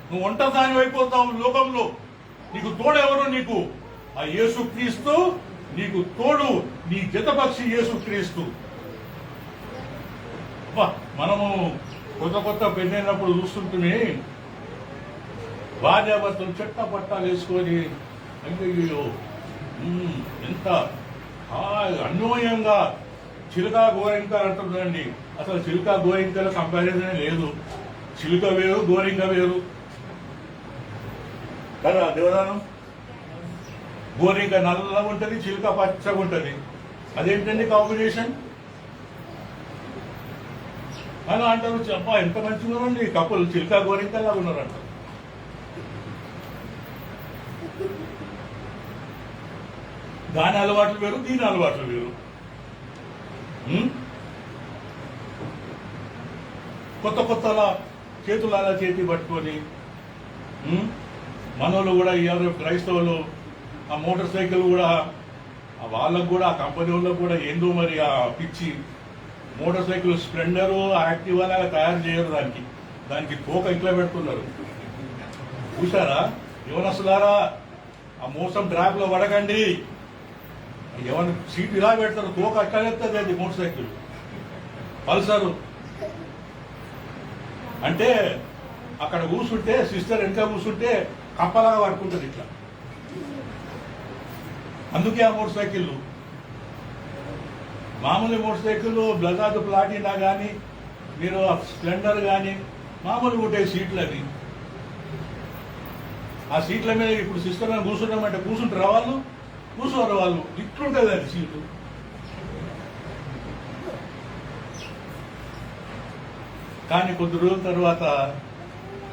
నువ్వు ఒంటరిదాని అయిపోతావు లోకంలో. నీకు తోడెవరు? నీకు ఆ యేసుక్రీస్తు నీకు తోడు. నీ జతపక్షి యేసుక్రీస్తు. మనము కొత్త పెళ్ళైనప్పుడు చూస్తుంటే భార్యాభర్తలు చెట్ట పట్టాలు వేసుకొని అయ్యో ఎంత అన్యోన్యంగా చిలుక గోరింక అంటుందండి. అసలు చిలుక గోరింకల కంపారిజన్ లేదు. చిలుక వేరు, గోరింక వేరు కదా దేవదానం. గోరింక నల్లగా ఉంటుంది, చిలుక పచ్చగా ఉంటుంది. అదేంటండి కాంబినేషన్? అలా అంటారు. చెప్పా ఎంత మంచిగా ఉన్నారండి కప్పులు, చిలుక గోరింకలా ఉన్నారంట. దాని అలవాట్లు వేరు, దీని అలవాట్లు వేరు. కొత్తలా చేతులు అలా చేతి పట్టుకొని మనోళ్ళు కూడా ఎవరు క్రైస్తవులు ఆ మోటార్ సైకిల్ కూడా వాళ్ళకు కూడా ఆ కంపెనీ వాళ్ళకు కూడా ఏందో మరి ఆ పిచ్చి. మోటార్ సైకిల్ స్ప్లెండరు, యాక్టివా లాగా తయారు చేయరు. దానికి తోక ఇట్లా పెడుతున్నారు. చూసారా? యువనస్తులారా, ఆ మోసం ట్రాప్ లో పడకండి. ఎవరి సీట్ ఇలా పెడతారు, తోక అట్లా ఎత్తుంది. అది మోటార్ సైకిల్ పల్సరు అంటే అక్కడ కూర్చుంటే సిస్టర్ వెనక కూర్చుంటే కప్పలాగా పడుకుంటుంది ఇట్లా. అందుకే ఆ మోటార్ సైకిల్. మామూలు మోటార్ సైకిల్ బ్లజాజ్ ప్లాటినా కానీ మీరు స్ప్లెండర్ కానీ మామూలు ఉంటాయి సీట్లు. అవి ఆ సీట్ల మీద ఇప్పుడు సిస్టర్ మీద కూర్చుంటామంటే కూర్చుంటారు వాళ్ళు, కూర్చోరు వాళ్ళు. ఇట్లుంటుంది అది సీటు. కానీ కొద్ది రోజుల తర్వాత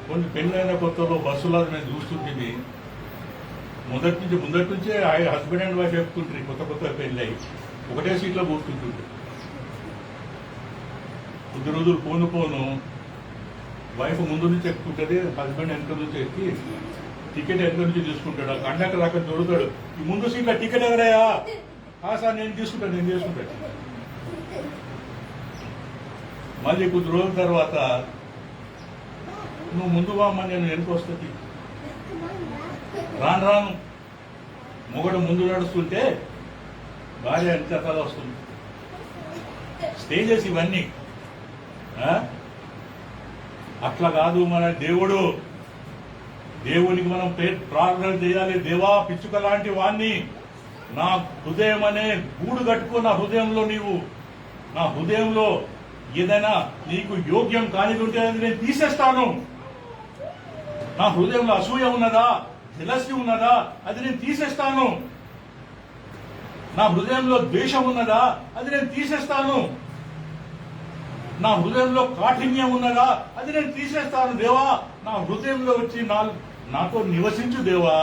కొన్ని పెళ్ళైన కొత్తలో బస్సులో నేను చూస్తుంటుంది. ముందటి నుంచే హస్బెండ్ అండ్ వైఫ్ చెప్తుంటారు. కొత్త పెళ్ళి అయ్యి ఒకటే సీట్లో కూర్చుంటుంది. కొద్ది రోజులు పోను వైఫ్ ముందు నుంచి ఎక్కుంటుంది, హస్బెండ్ వెనక నుంచి ఎక్కి టికెట్ వెనక నుంచి తీసుకుంటాడు. ఆ కండక్టర్ అక్కడ దొరుకుతాడు. ఈ ముందు సీట్లో టికెట్ ఎవరయ్యా? సార్ నేను తీసుకుంటాను. మళ్ళీ కొద్ది రోజుల తర్వాత నువ్వు ముందు బామ్మ నేను వెనుక వస్తుంది. రాను రాను మొగడు ముందు నడుస్తుంటే భార్య వెనకాల వస్తుంది. స్టేజెస్ ఇవన్నీ. అట్లా కాదు మన దేవుడు. దేవునికి మనం ప్రార్థన చేయాలి. దేవా, పిచ్చుక లాంటి వాణ్ణి నా హృదయం అనే గూడు కట్టుకో. నా హృదయంలో నీవు, నా హృదయంలో ఏదైనా నీకు యోగ్యం కానిది ఉంటే అది నేను తీసేస్తాను. నా హృదయంలో అసూయ ఉన్నదా, జలసి ఉన్నదా, అది నేను తీసేస్తాను. నా హృదయంలో ద్వేషం ఉన్నదా, అది నేను తీసేస్తాను. నా హృదయంలో కాఠిన్యం ఉన్నదా, అది నేను తీసేస్తాను. దేవా, నా హృదయంలో వచ్చి నాతో నివసించు దేవా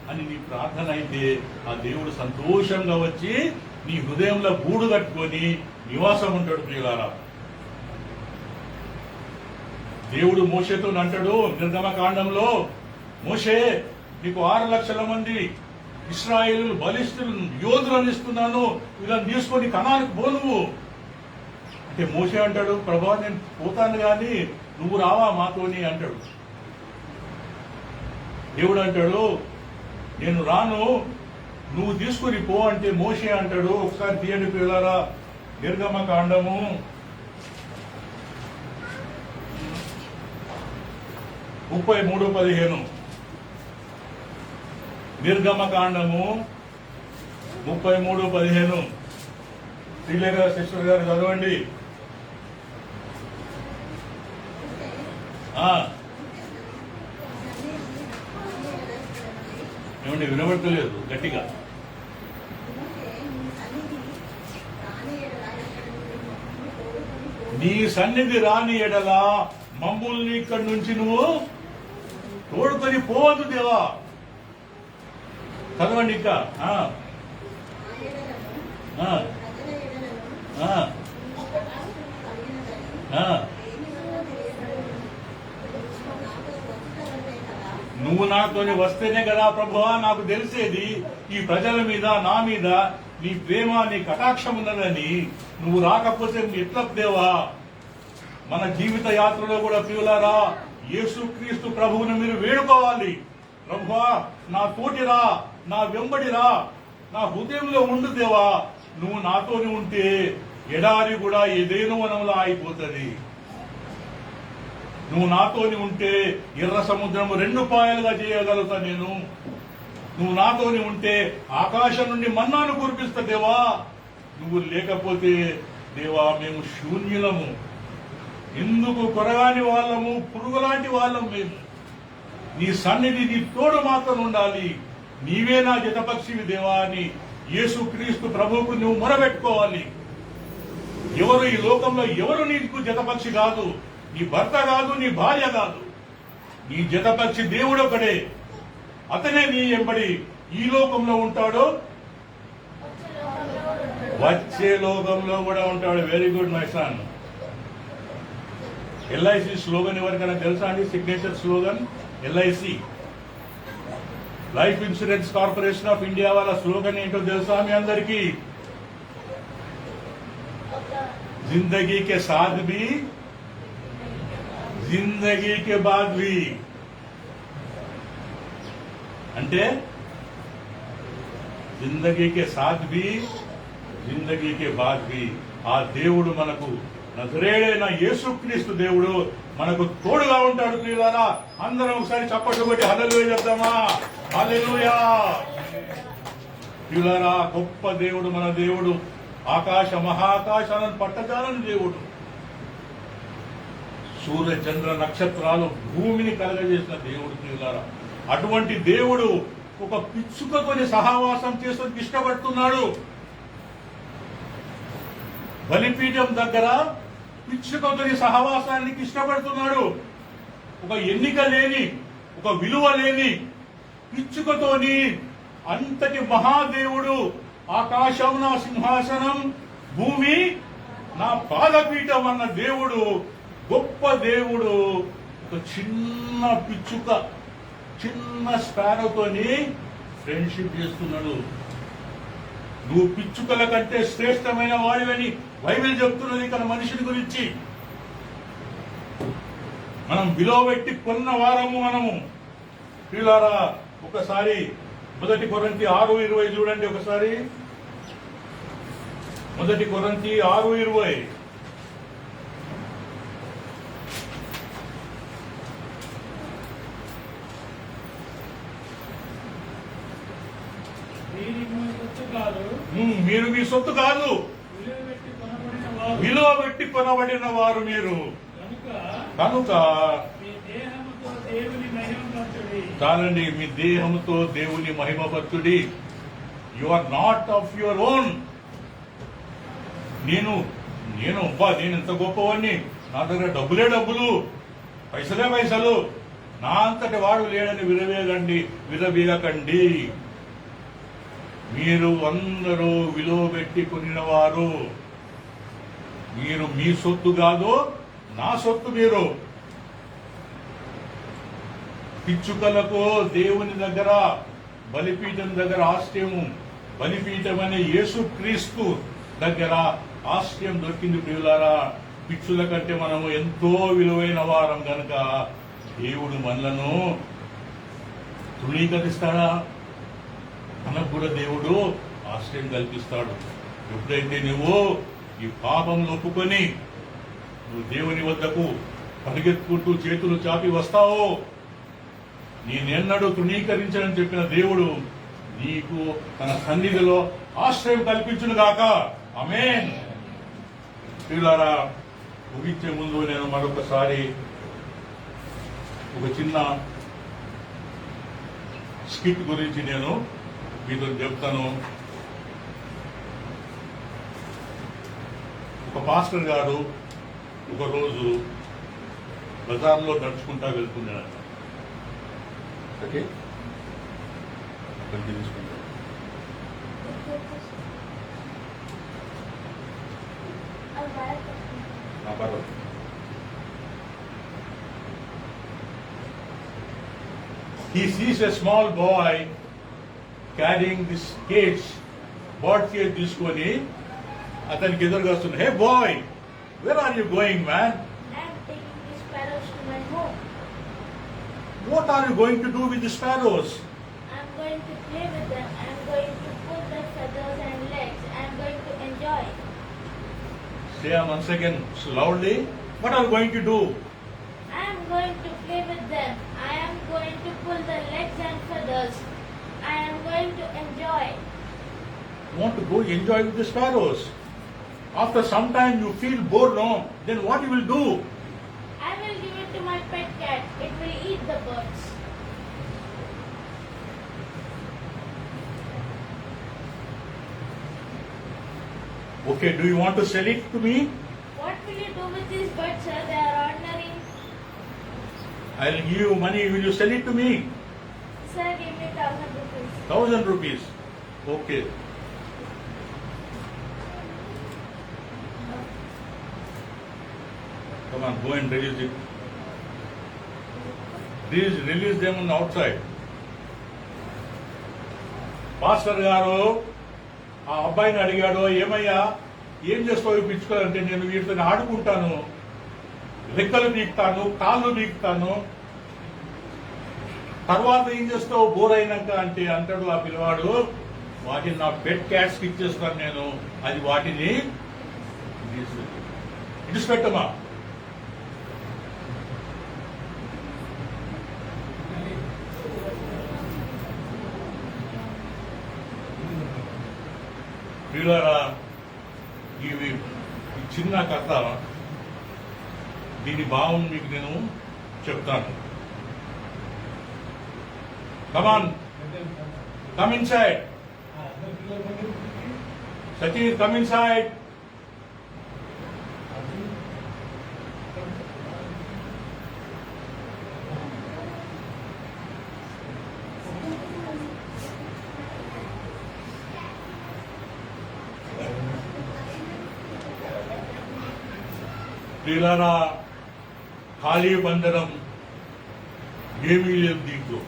అని నీ ప్రార్థన అయితే ఆ దేవుడు సంతోషంగా వచ్చి నీ హృదయంలో గూడు కట్టుకొని నివాసం ఉంటాడు. ప్రియులారా, దేవుడు మోషేతో అంటాడు నిర్గమకాండంలో, మోషే నీకు 6 లక్షల మంది ఇశ్రాయేలు బలిష్ఠులు యోధులను ఇస్తున్నాను, ఇలా తీసుకొని కనానికి పో నువ్వు అంటే మోషే అంటాడు, ప్రభా నేను పోతాను కానీ నువ్వు రావా మాతోని అంటాడు. దేవుడు అంటాడు నేను రాను, నువ్వు తీసుకుని పో అంటే మోషే అంటాడు. ఒకసారి తీయండి పిల్లరా, నిర్గమకాండము 33:15. నిర్గమకాండము 33:15. శ్రీలేఖ సిస్టర్ గారు చదవండి. ఏమండి వినబడతలేదు గట్టిగా. నీ సన్నిధి రాని ఎడలా మమ్ముల్ని ఇక్కడి నుంచి నువ్వు తోడుకొని పోవద్దు దేవా. చదవండి ఇంకా. నువ్వు నాతోని వస్తేనే కదా ప్రభువా నాకు తెలిసేది ఈ ప్రజల మీద, నా మీద నీ ప్రేమ, నీ కటాక్షం ఉన్నదని. నువ్వు రాకపోతే ఎట్లా దేవా? మన జీవిత యాత్రలో కూడా ప్రియులారా, యేసుక్రీస్తు ప్రభువుని మీరు వేడుకోవాలి. ప్రభువా నా తోటిరా, నా వెంబడిరా, నా హృదయంలో ఉండు దేవా. నువ్వు నాతోని ఉంటే ఎడారి కూడా ఏదేనో వనంలో అయిపోతుంది. నువ్వు నాతోని ఉంటే ఎర్ర సముద్రము 2 పాయలుగా చేయగలుగుతా నేను. నువ్వు నాతోని ఉంటే ఆకాశం నుండి మన్నాను కురిపిస్తా దేవా. నువ్వు లేకపోతే దేవా మేము శూన్యులము, ఎందుకు కొరగాని వాళ్ళము, పురుగులాంటి వాళ్ళం మేము. నీ సన్నిధి, నీ తోడు మాత్రం ఉండాలి. నీవే నా జతపక్షివి దేవా అని యేసుక్రీస్తు ప్రభువుకు నువ్వు మొరబెట్టుకోవాలి. ఎవరు ఈ లోకంలో ఎవరు నీకు జతపక్షి కాదు. నీ భర్త కాదు, నీ భార్య కాదు. నీ జతపక్షి దేవుడు ఒకడే. అతనే నీ ఎంబడి ఈ లోకంలో ఉంటాడు, వచ్చే లోకంలో కూడా ఉంటాడు. Very good my son. LIC slogan ఎవరికైనా తెలుసా అండి? Signature slogan LIC, life insurance corporation of India వాళ్ళ స్లోగన్ ఏంటో తెలుసా మీ అందరికీ? जिंदगी के साथ भी, जिंदगी के बाद भी. అంటే జిందగీ కే సాథ్ భీ, జిందగీ కే బాద్ భీ. ఆ దేవుడు మనకు నజరేయుడైన యేసుక్రీస్తు దేవుడు మనకు తోడుగా ఉంటాడు. ప్రియులారా, అందరం ఒకసారి చప్పట్లు కొట్టి హల్లెలూయా చెప్దామా? హల్లెలూయా. ప్రియులారా, గొప్ప దేవుడు మన దేవుడు. ఆకాశ మహాకాశాలను పట్టజాలని దేవుడు. సూర్య చంద్ర నక్షత్రాలు భూమిని కలగజేసిన దేవుడు. ప్రియులారా, అటువంటి దేవుడు ఒక పిచ్చుకతోని సహవాసం చేసేందుకు ఇష్టపడుతున్నాడు. బలిపీఠం దగ్గర పిచ్చుకతోని సహవాసానికి ఇష్టపడుతున్నాడు. ఒక ఎన్నిక లేని, ఒక విలువ లేని పిచ్చుకతోని అంతటి మహాదేవుడు, ఆకాశం నా సింహాసనం, భూమి నా పాదపీఠం అన్న దేవుడు, గొప్ప దేవుడు ఒక చిన్న పిచ్చుక, చిన్న స్పారోతోని ఫ్రెండ్షిప్ చేస్తున్నాడు. నువ్వు పిచ్చుకల కంటే శ్రేష్టమైన వాడివని బైబిల్ చెప్తున్నది ఇక్కడ మనిషిని గురించి. మనం విలువ పెట్టి కొన్న వారము మనము. ప్రియులారా, ఒకసారి 1 కొరింథీ 6:20 చూడండి ఒకసారి. 1 కొరింథీ 6:20. దీనికి మీ సొత్తు కాదు, మీరు మీ సొత్తు కాదు, విలువ పెట్టి కొనబడిన వారు. విలువ పెట్టి కొనబడిన వారు మీరు. కనుక మీ దేహముతో దేవుని మహిమపరచుడి. చాలండి, మీ దేహముతో దేవుని మహిమపరచుడి. You are not of your own. నేను ఎంత గొప్పవాడిని, నా దగ్గర డబ్బులే డబ్బులు, పైసలే పైసలు, నా అంతటి వాడు లేడని విరవీగకండి. మీరు అందరూ విలువ పెట్టి కొనినవారు. మీరు మీ సొత్తు కాదు, నా సొత్తు మీరు. పిచ్చుకలకు దేవుని దగ్గర, బలిపీఠం దగ్గర ఆశ్రయము, బలిపీఠం అనే యేసుక్రీస్తు దగ్గర ఆశ్రయం దొరికింది. ప్రియులారా, పిచ్చుల కంటే మనము ఎంతో విలువైన వారం గనక దేవుడు మనలను తృణీకరిస్తాడా? మనకు కూడా దేవుడు ఆశ్రయం కల్పిస్తాడు. ఎప్పుడైతే నువ్వు ఈ పాపంలో ఒప్పుకొని నువ్వు దేవుని వద్దకు పరిగెత్తుకుంటూ చేతులు చాపి వస్తావో, నేనెన్నడూ తృణీకరించనని చెప్పిన దేవుడు నీకు తన సన్నిధిలో ఆశ్రయం కల్పించును గాక. ఆమేన్. ప్రియులారా, ముగించే ముందు నేను మరొకసారి ఒక చిన్న స్కిట్ గురించి నేను మీతో చెప్తాను. ఒక పాస్టర్ గారు ఒకరోజు బజార్లో నడుచుకుంటా వెళ్తున్నాడు. ఓకే, తీసుకుంటా. He sees a small boy carrying this cage, bird cage తీసుకొని అతనికి ఎదురుగా వస్తుంది. Hey boy, where are you going, man? I am taking these sparrows to my home. What are you going to do with the sparrows? I am going to play with them. I am going to pull their feathers and legs. I am going to enjoy. Say once again loudly. What are you going to do? I am going to play with them. I am going to pull their legs and feathers. I am going to enjoy. You want to go enjoy with the sparrows. After some time you feel bored, no? Then what you will do? I will give it to my pet cat. It will eat the birds. Okay, do you want to sell it to me? What will you do with these birds, sir? They are ordinary. I'll give you money. Will you sell it to me? Sir, give me 1,000 rupees. 1,000 rupees. Okay. Come on, go and release it. Release them on the outside. Pastor గారు ఆ అబ్బాయిని అడిగాడు, ఏమయ్యా ఏం చేస్తావు పిచ్చుకోవాలంటే, నేను వీటితో ఆడుకుంటాను, రెక్కలు పీకుతాను, కాళ్ళు పీకుతాను, తర్వాత ఏం చేస్తావు బోర్ అయినాక అంటే అంటాడు ఆ పిల్లవాడు, వాటిని నా పెట్ క్యాట్స్ కి ఇచ్చేస్తాను నేను, అది వాటిని ఇడిచిపెట్టమా. ప్రియులారా, ఈ చిన్న కథ, దీని భావం మీకు నేను చెప్తాను. Come on, come inside. Satish, come inside. ప్రియులారా, ఖాళీ బంధనం ఏమీ లేదు దీంట్లో.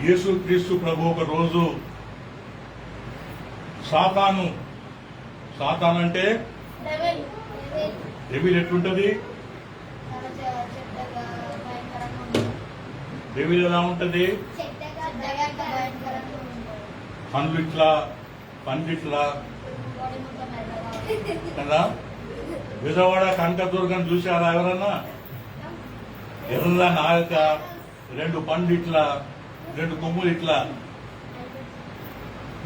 యేసుక్రీస్తు ప్రభు ఒక రోజు సాతాను అంటే డెవిల్ డెవిల్ ఎట్లుంటది? చెడ్డగా భయంకరంగా ఉంటుంది. డెవిల్ ఎలా ఉంటది? చెడ్డగా భయంకరంగా ఉంటుంది. పండ్లిట్లా పండిట్లా బాడీ మొత్తం ఎర్రగా కదా. విజయవాడ కనకదుర్గం చూశారా ఎవరన్నా? ఎర్ర నాయక, 2 పండిట్లా, 2 కొమ్ములు ఇట్లా.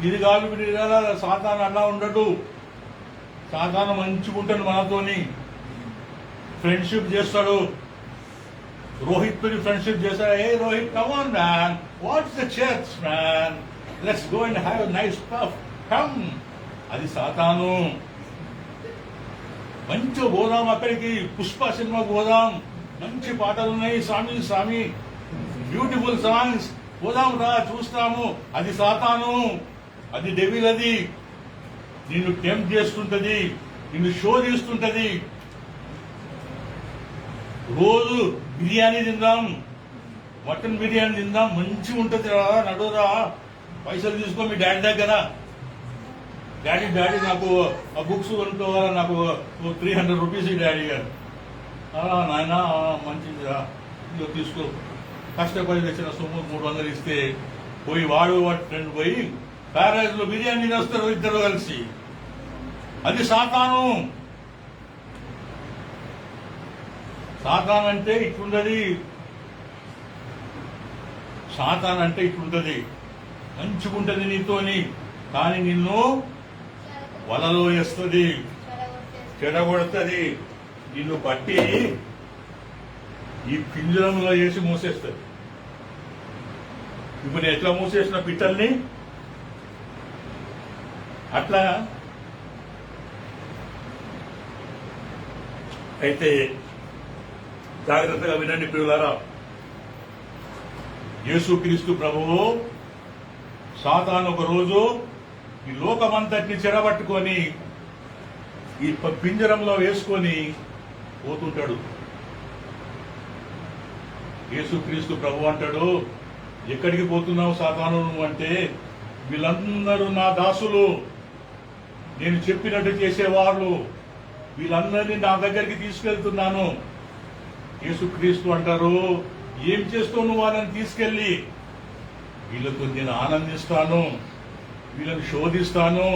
ఇది కాదు ఇది కదా. సాతాను అలా ఉండడు. సాతాను మంచిగా ఉంటాడు, మనతోని ఫ్రెండ్షిప్ చేస్తాడు. రోహిత్ తో ఫ్రెండ్షిప్ చేస్తాడు. Hey Rohit, come on man, what's the church man, let's go and have nice stuff, come. అది సాతాను. మంచిగా పోదాం అక్కడికి, పుష్ప సినిమాకు పోదాం, మంచి పాటలు ఉన్నాయి, స్వామి స్వామి, బ్యూటిఫుల్ సాంగ్స్, పోదాం రా చూస్తాము. అది సాతాను, అది డెవిల్. అది నిన్ను టెంప్ట్ చేస్తుంటది, నిన్ను శోధిస్తుంటది. రోజు బిర్యానీ తిందాం, మటన్ బిర్యానీ తిందాం, మంచిగా ఉంటుంది రా, నడురా, పైసలు తీసుకో మీ డాడీ దగ్గర. డాడీ డాడీ నాకు ఆ బుక్స్ కొనుక్కోవాలా, నాకు 300 రూపీస్ డాడీ గారు. నాయన మంచిదిరా, ఇదో తీసుకో. కష్టపడి తెచ్చిన సొమ్ము 300 ఇస్తే పోయి వాడు ఫ్రెండ్ పోయి ప్యారేజ్ లో బిర్యానీ చేస్తారు ఇద్దరు కలిసి. అది సాతాను. సాతాన్ అంటే ఇట్లుంటది. సాతాన్ అంటే ఇట్లుంటది, మంచిగుంటది నీతోని, కానీ నిన్ను వలలో వేస్తుంది, చెడగొడుతుంది, నిన్ను పట్టి ఈ పింజరంలో వేసి మూసేస్తుంది. ఇప్పుడు నేను ఎట్లా మూసేసిన పిట్టల్ని అట్లా. అయితే జాగ్రత్తగా వినండి ప్రియులారా. యేసుక్రీస్తు ప్రభువు సాతాను ఒక రోజు ఈ లోకమంతటిని చెరబట్టుకొని ఈ పింజరంలో వేసుకొని పోతుంటాడు. యేసుక్రీస్తు ప్రభు అంటాడు, ఎక్కడికి పోతున్నావు సాతాను నువ్వు అంటే, వీళ్ళందరూ నా దాసులు, నేను చెప్పినట్టు చేసేవాళ్ళు, వీళ్ళందరినీ నా దగ్గరికి తీసుకెళ్తున్నాను. యేసుక్రీస్తు అంటారు, ఏం చేస్తావు నువ్వు వాళ్ళని తీసుకెళ్లి? వీళ్ళకు నేను ఆనందిస్తాను, వీళ్ళని శోధిస్తాను,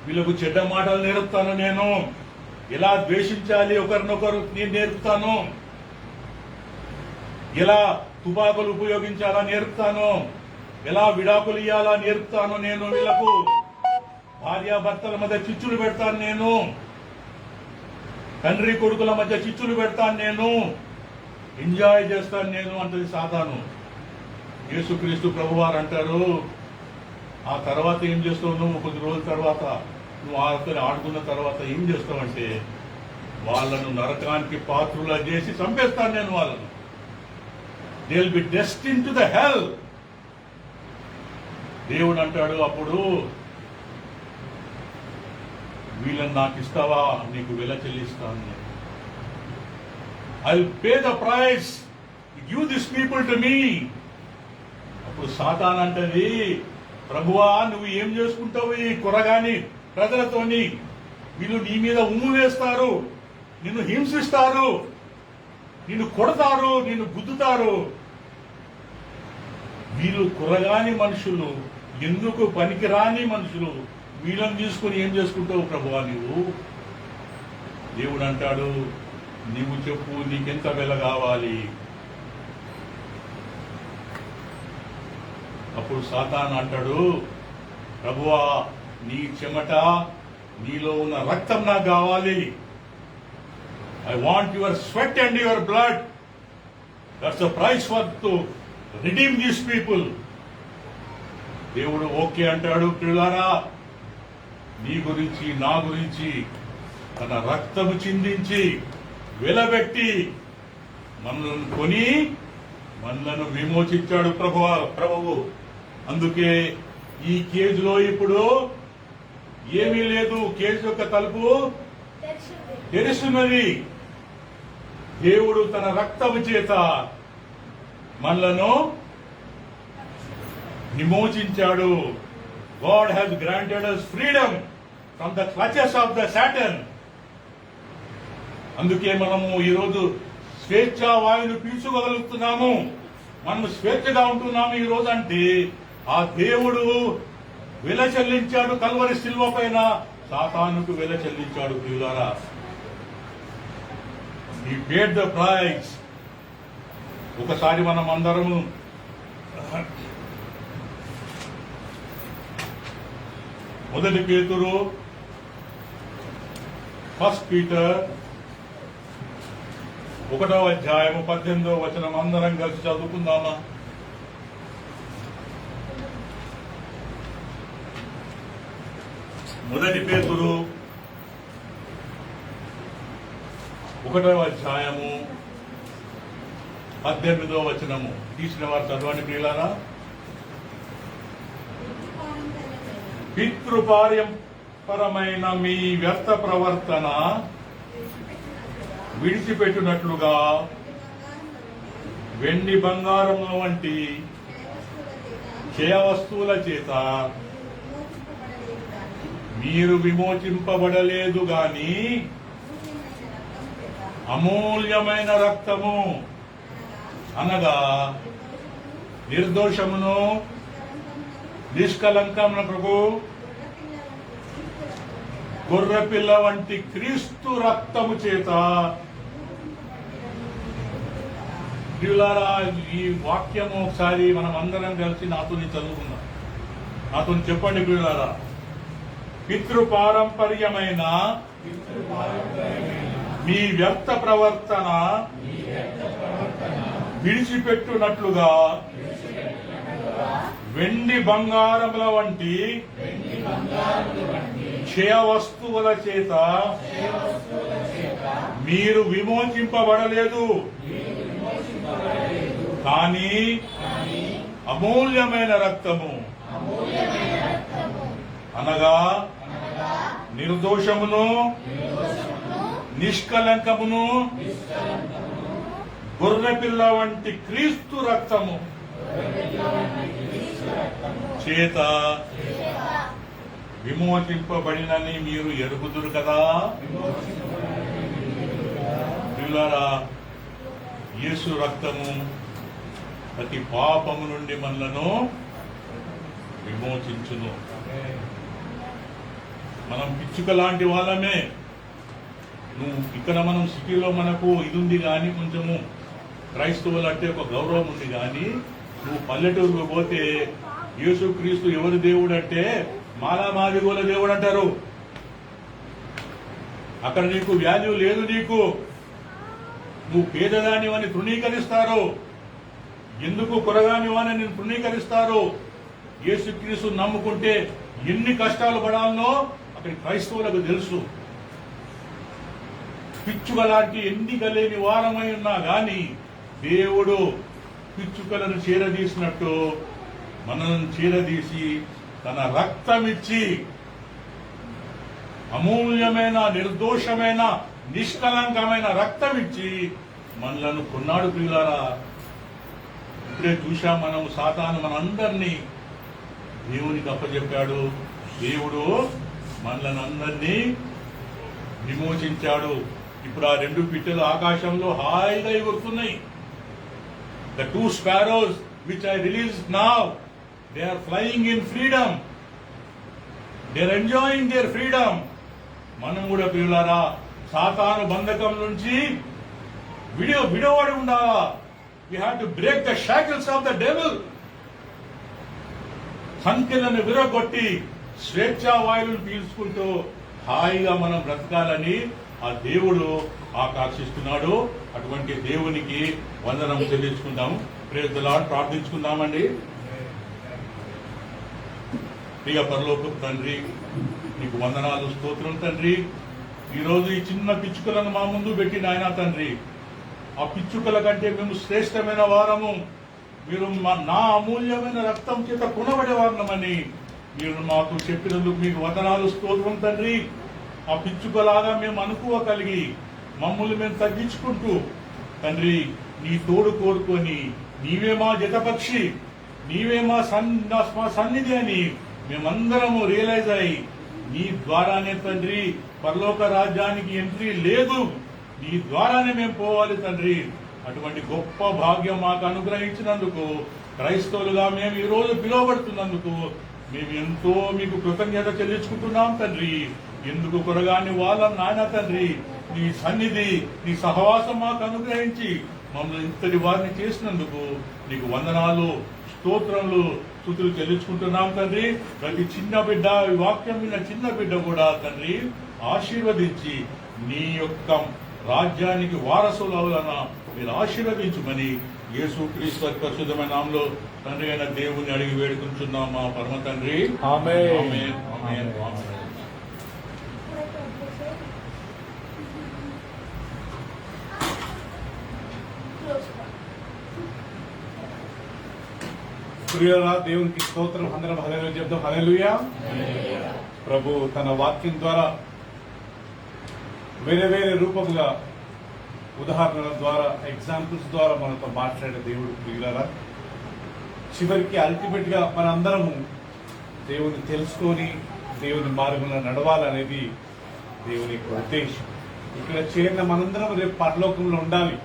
వీళ్ళకు చెడ్డ మాటలు నేర్పుతాను, నేను ఎలా ద్వేషించాలి ఒకరినొకరు నేను నేర్పుతాను, ఎలా తుపాకులు ఉపయోగించాలా నేర్పుతాను, ఎలా విడాకులు ఇయ్యాలా నేర్పుతాను, నేను వీళ్ళకు భార్యాభర్తల మధ్య చిచ్చులు పెడతాను, నేను తండ్రి కొడుకుల మధ్య చిచ్చులు పెడతాను, నేను ఎంజాయ్ చేస్తాను నేను అంటది సాతాను. యేసుక్రీస్తు ప్రభువారు అంటారు, ఆ తర్వాత ఏం చేస్తావు నువ్వు? కొద్ది రోజుల తర్వాత నువ్వు ఆడుకున్న తర్వాత ఏం చేస్తావంటే, వాళ్ళను నరకానికి పాత్రులా చేసి చంపేస్తాను నేను వాళ్ళను. They will be destined to the hell. దేవుడు అంటాడు అప్పుడు, వీళ్ళని నాకు ఇస్తావా? నీకు వెల చెల్లిస్తాను నేను. I will pay the price, give this people to me. అప్పుడు సాతాన్ అంటది, ప్రభువా నువ్వు ఏం చేసుకుంటావు ఈ కురగాని ప్రజలతోని? వీళ్ళు నీ మీద ఉమ్ము వేస్తారు, నిన్ను హింసిస్తారు, నిన్ను కొడతారు, నిన్ను గుద్దుతారు. వీళ్ళు కురగాని మనుషులు, ఎందుకు పనికిరాని మనుషులు, వీళ్ళని తీసుకుని ఏం చేసుకుంటావు ప్రభువా నువ్వు? దేవుడు అంటాడు, నీవు చెప్పు, నీకెంత వెల కావాలి? అప్పుడు సాతాను అంటాడు, ప్రభువా నీ చెమట, నీలో ఉన్న రక్తం నాకు కావాలి. I want your sweat and your blood. That's the price for to redeem these people. దేవుడు ఓకే అంటాడు. పిల్లారా, నీ గురించి నా గురించి తన రక్తము చిందించి వెలబెట్టి మనల్ని కొని మనలను విమోచించాడు ప్రభువు. అందుకే ఈ కేజులో ఇప్పుడు ఏమీ లేదు, కేజు యొక్క తలుపు తెరుస్తున్నది. దేవుడు తన రక్తము చేత మనలను విమోచించాడు. God has granted us freedom from the clutches of the Satan. అందుకే మనము ఈరోజు స్వేచ్ఛా వాయువును పీల్చుకోగలుగుతున్నాము. మనము స్వేచ్ఛగా ఉంటున్నాము ఈ రోజు అంటే ఆ దేవుడు వెల చెల్లించాడు. కల్వరి శిల్వ పైన సాతానుకు వెల చెల్లించాడు. ప్రియులారా, He paid the price. ఒకసారి మనం అందరము మొదటి పేతురు 1 పీటర్ 1వ అధ్యాయము 18వ వచనం అందరం కలిసి చదువుకుందామా? మొదటి పేతురు 1వ అధ్యాయము 18వ వచనము. తీసిన వారు చదవండి ప్రియులారా. పితృపార్యపరమైన మీ వ్యర్థ ప్రవర్తన విడిచిపెట్టినట్లుగా వెండి బంగారముల వంటి క్షయ వస్తువుల చేత మీరు విమోచింపబడలేదు గాని అమూల్యమైన రక్తము అనగా నిర్దోషమును నిష్కలంకమునకు గొర్రెపిల్ల వంటి క్రీస్తు రక్తము చేత. ప్రియులారా, ఈ వాక్యము ఒకసారి మనం అందరం కలిసి నాతో చదువుకుందాం. నాతో చెప్పండి ప్రియులారా. పితృపారంపర్యమైన మీ వ్యర్థ ప్రవర్తన విడిచిపెట్టునట్లుగా వెండి బంగారముల వంటి క్షయ వస్తువుల చేత మీరు విమోచింపబడలేదు, కానీ అమూల్యమైన రక్తము అనగా నిర్దోషమును నిష్కలంకమును గొర్రెపిల్ల వంటి క్రీస్తు రక్తము చేత విమోచింపబడినని మీరు ఎరుగుదురు కదా. ప్రియులారా, యేసు రక్తము ప్రతి పాపము నుండి మనలను విమోచించును. మనం పిచ్చుక లాంటి వాళ్ళమే. నువ్వు ఇక్కడ మనం సిటీలో మనకు ఇది ఉంది కానీ కొంచెము క్రైస్తవులు అంటే ఒక గౌరవం ఉంది కానీ నువ్వు పల్లెటూరుకు పోతే యేసుక్రీస్తు ఎవరి దేవుడు అంటే మాలామాదిగోల దేవుడు అంటారు. అక్కడ నీకు వాల్యూ లేదు. నువ్వు పేదదానివని తృణీకరిస్తారు. ఎందుకు కొరగానివని నేను తృణీకరిస్తారు. యేసుక్రీస్తు నమ్ముకుంటే ఎన్ని కష్టాలు పడాలనో అక్కడ క్రైస్తవులకు తెలుసు. పిచ్చుక లాంటి ఎన్నిక లేని వారమై ఉన్నా గాని దేవుడు పిచ్చుకలను చేరదీసినట్టు మనల్ని చేరదీసి తన రక్తమిచ్చి అమూల్యమైన నిర్దోషమైన నిష్కలంకమైన రక్తమిచ్చి మనలను కొన్నాడు. ప్రియులారా, ఇప్పుడే చూశాం మనం. సాతాను మనందరినీ దేవునికి అప్పచెప్పాడు. దేవుడు మనలను అందరినీ విమోచించాడు. ఇప్పుడు ఆ 2 పిట్టలు ఆకాశంలో హాయిగా ఎగురుతున్నాయి. The 2 sparrows which I released now, they are flying in freedom. They are enjoying their freedom. మనం కూడా ప్రియులారా సాతాను బంధకం నుంచి విడవడి ఉండాలా. We have to break the shackles of the devil. సంఖ్యలను విరగొట్టి స్వేచ్ఛా వాయువును పీల్చుకుంటూ హాయిగా మనం బ్రతకాలని ఆ దేవుడు ఆకాంక్షిస్తున్నాడు. అటువంటి దేవునికి వందనం చెల్లించుకుందాం. Praise the Lord. ప్రార్థించుకుందామండి. ప్రియ పరలోకపు తండ్రి, నీకు వందనాలు, స్తోత్రం తండ్రి. ఈరోజు ఈ చిన్న పిచ్చుకలను మా ముందు పెట్టి నాయనా తండ్రి, ఆ పిచ్చుకల కంటే మేము శ్రేష్టమైన వారము, మీరు నా అమూల్యమైన రక్తం చేత కొనబడే వారమని మీరు మాకు చెప్పినందుకు మీకు వందనాలు, స్తోత్రం తండ్రి. ఆ పిచ్చుకలాగా మేము అనుకోగలిగి మమ్మల్ని మేము తగ్గించుకుంటూ తండ్రి నీ తోడు కోరుకొని నీవే మా జతపక్షి, నీవే మా సన్నిధి అని మేమందరము రియలైజ్ అయ్యి నీ ద్వారానే తండ్రి పరలోక రాజ్యానికి ఎంట్రీ లేదు, నీ ద్వారానే మేము పోవాలి తండ్రి. అటువంటి గొప్ప భాగ్యం మాకు అనుగ్రహించినందుకు, క్రైస్తవులుగా మేము ఈ రోజు పిలువబడుతున్నందుకు మేము ఎంతో మీకు కృతజ్ఞత చెల్లించుకుంటున్నాం తండ్రి. ఎందుకు కొరగాని వాళ్ళం నాయన తండ్రి, నీ సన్నిధి, నీ సహవాసం మాకు అనుగ్రహించి మమ్మల్ని ఇంతటి వారిని చేసినందుకు నీకు వందనాలు, స్తోత్రములు, స్తుతులు చెల్లించుకుంటున్నాం తండ్రి. ప్రతి చిన్న బిడ్డ, ఈ వాక్యం విన్న చిన్న బిడ్డ కూడా తండ్రి ఆశీర్వదించి నీ యొక్క రాజ్యానికి వారసులు అవులన మీరు ఆశీర్వదించుమని యేసుక్రీస్తు పరిశుద్ధమైన నామములో తండ్రి అయిన దేవుని అడిగి వేడుకుంటున్నాం మా పరమ తండ్రి. ఆమేన్. ఆమేన్. ఆమేన్. ఆమేన్. ప్రియులారా, దేవునికి స్తోత్రం. అందరం హల్లెలూయా చెప్దాం. హల్లెలూయా. ప్రభు తన వాక్యం ద్వారా వేరే వేరే రూపముగా, ఉదాహరణల ద్వారా, ఎగ్జాంపుల్స్ ద్వారా మనతో మాట్లాడే దేవుడు. ప్రియులారా, చివరికి అల్టిమేట్ గా మనందరము దేవుని తెలుసుకొని దేవుని మార్గంలో నడవాలనేది దేవుని యొక్క ఉద్దేశం. ఇక్కడ చేరిన మనందరం రేపు పరలోకంలో ఉండాలి.